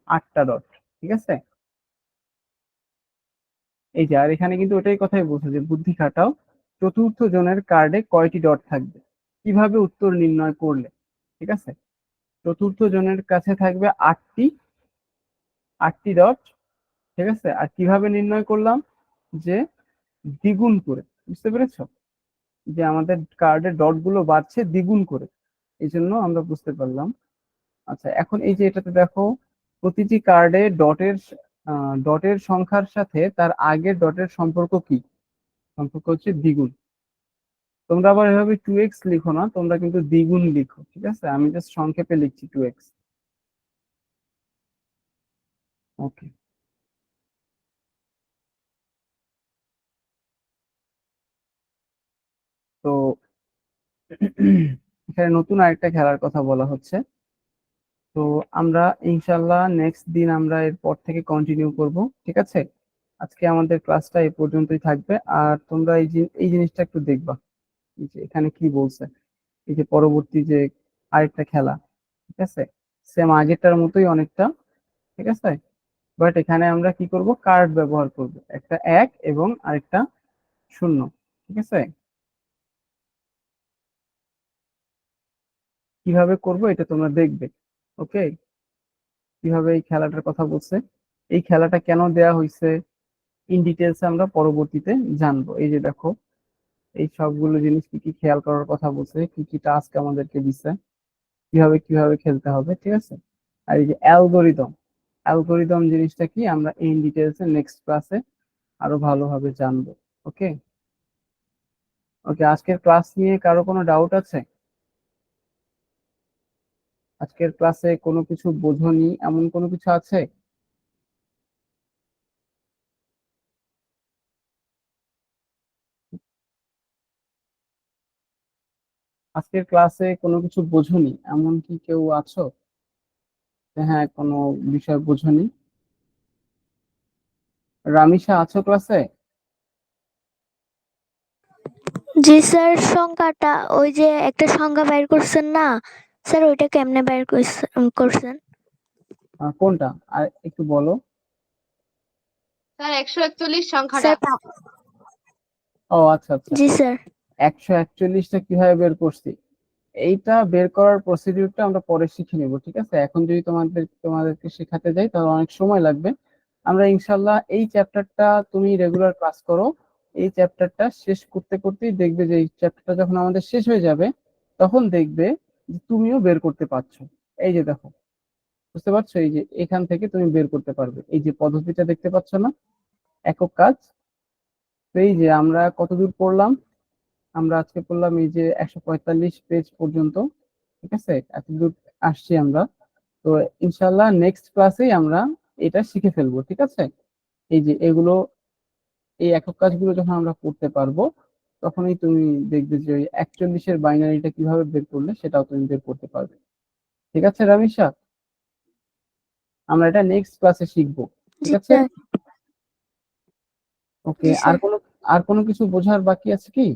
8টা ডট, ঠিক আছে? এই যে, আর এখানে কিন্তু ওটাই কথাই বলছে যে বুদ্ধি খাটাও, চতুর্থ জনের কার্ডে কয়টি ডট থাকবে, কিভাবে উত্তর নির্ণয় করলে, ঠিক আছে? চতুর্থ জনের কাছে থাকবে 8টি ডট, ঠিক আছে? আর কিভাবে নির্ণয় করলাম? যে দ্বিগুণ করে, বুঝতে পেরেছো? যে আমাদের কার্ডের ডট গুলো বাড়ছে দ্বিগুণ করে, এই জন্য আমরা বুঝতে পারলাম। আচ্ছা, এখন এই যে এটাতে দেখো, প্রতিটি কার্ডে ডটের সংখ্যার সাথে তার আগের ডটের সম্পর্ক কি? সম্পর্ক হচ্ছে দ্বিগুণ। তোমরা আবার এভাবে 2x লিখো না, তোমরা কিন্তু দ্বিগুণ লিখো, ঠিক আছে? আমি জাস্ট সংক্ষেপে লিখছি 2x। ওকে। তো এখানে নতুন আরেকটা খেলার কথা বলা হচ্ছে। তো আমরা ইনশাল্লাহ নেক্সট দিন আমরা এরপর থেকে কন্টিনিউ করব, ঠিক আছে? আজকে আমাদের ক্লাসটা এই পর্যন্তই থাকবে। আর তোমরা এই জিনিসটা একটু দেখবা, এই যে এখানে কি বলছে, এই যে পরবর্তী যে আরেকটা খেলা, ঠিক আছে? সেম আগেরটার মতোই অনেকটা, ঠিক আছে? বাট এখানে আমরা কি করব, কার্ড ব্যবহার করব, একটা 1 এবং আরেকটা 0, ঠিক আছে? কিভাবে করব এটা তোমরা দেখবে। ওকে, কিভাবে এই খেলাটার কথা বলছে, এই খেলাটা কেন দেয়া হয়েছে, ইন ডিটেলস আমরা পরবর্তীতে জানবো। এই যে দেখো, এই সবগুলো জিনিস কি কি খেয়াল করার কথা বলছে, কি কি টাস্ক আমাদেরকে দিচ্ছে, কিভাবে কিভাবে খেলতে হবে, ঠিক আছে? আর এই যে অ্যালগোরিদম, অ্যালগোরিদম জিনিসটা কি আমরা ইন ডিটেলস এ নেক্সট ক্লাসে আরো ভালোভাবে জানবো। ওকে। ওকে, আজকের ক্লাস নিয়ে কারো কোনো ডাউট আছে? আজকের ক্লাসে কোনো কিছু বোঝোনি এমন কোনো কিছু আছে? আজকের ক্লাসে কোনো কিছু বোঝোনি এমন কি কেউ আছো? হ্যাঁ, কোনো বিষয় বোঝোনি? রামিসা আছো ক্লাসে? জি স্যার, সংখ্যাটা ওই যে একটা সংখ্যা বের করছেন না স্যার, ওইটা কেমনে বের করছেন? কোনটা আর একটু বলো। স্যার 141 সংখ্যাটা। স্যার ও আচ্ছা আচ্ছা, জি স্যার। 141টা কিভাবে বের করছি এইটা বের করার প্রসিডিউরটা আমরা পরে শিখে নিব, ঠিক আছে? এখন যদি তোমাদেরকে শেখাতে যাই তাহলে অনেক সময় লাগবে। আমরা ইনশাল্লাহ এই চ্যাপ্টারটা, তুমি রেগুলার ক্লাস করো, এই চ্যাপ্টারটা শেষ করতে করতেই দেখবে যে এই চ্যাপ্টারটা যখন আমাদের শেষ হয়ে যাবে তখন দেখবে যে তুমিও বের করতে পারছো। এই যে দেখো, বুঝতে পারছো? এই যে এখান থেকে তুমি বের করতে পারবে, এই যে পদ্ধতিটা দেখতে পাচ্ছ না, একক কাজ। তো এই যে আমরা কতদূর পড়লাম, আমরা আজকে পড়লাম এই যে 145 পেজ পর্যন্ত, ঠিক আছে? এতদূর আসছি আমরা। তো ইনশাল্লাহ নেক্সট ক্লাসেই আমরা এটা শিখে ফেলবো, ঠিক আছে? এই যে এগুলো, এই একক কাজগুলো যখন আমরা করতে পারবো তখনই তুমি দেখবে যে ওই 41-এর বাইনারিটা কিভাবে বের করলে সেটাও তুমি বের করতে পারবে। ঠিক আছে রামিসা, আমরা এটা নেক্সট ক্লাসে শিখবো, ঠিক জি আছে? স্যার। ওকে, জি আর স্যার। কোনো কিছু বোঝার বাকি আছে কি?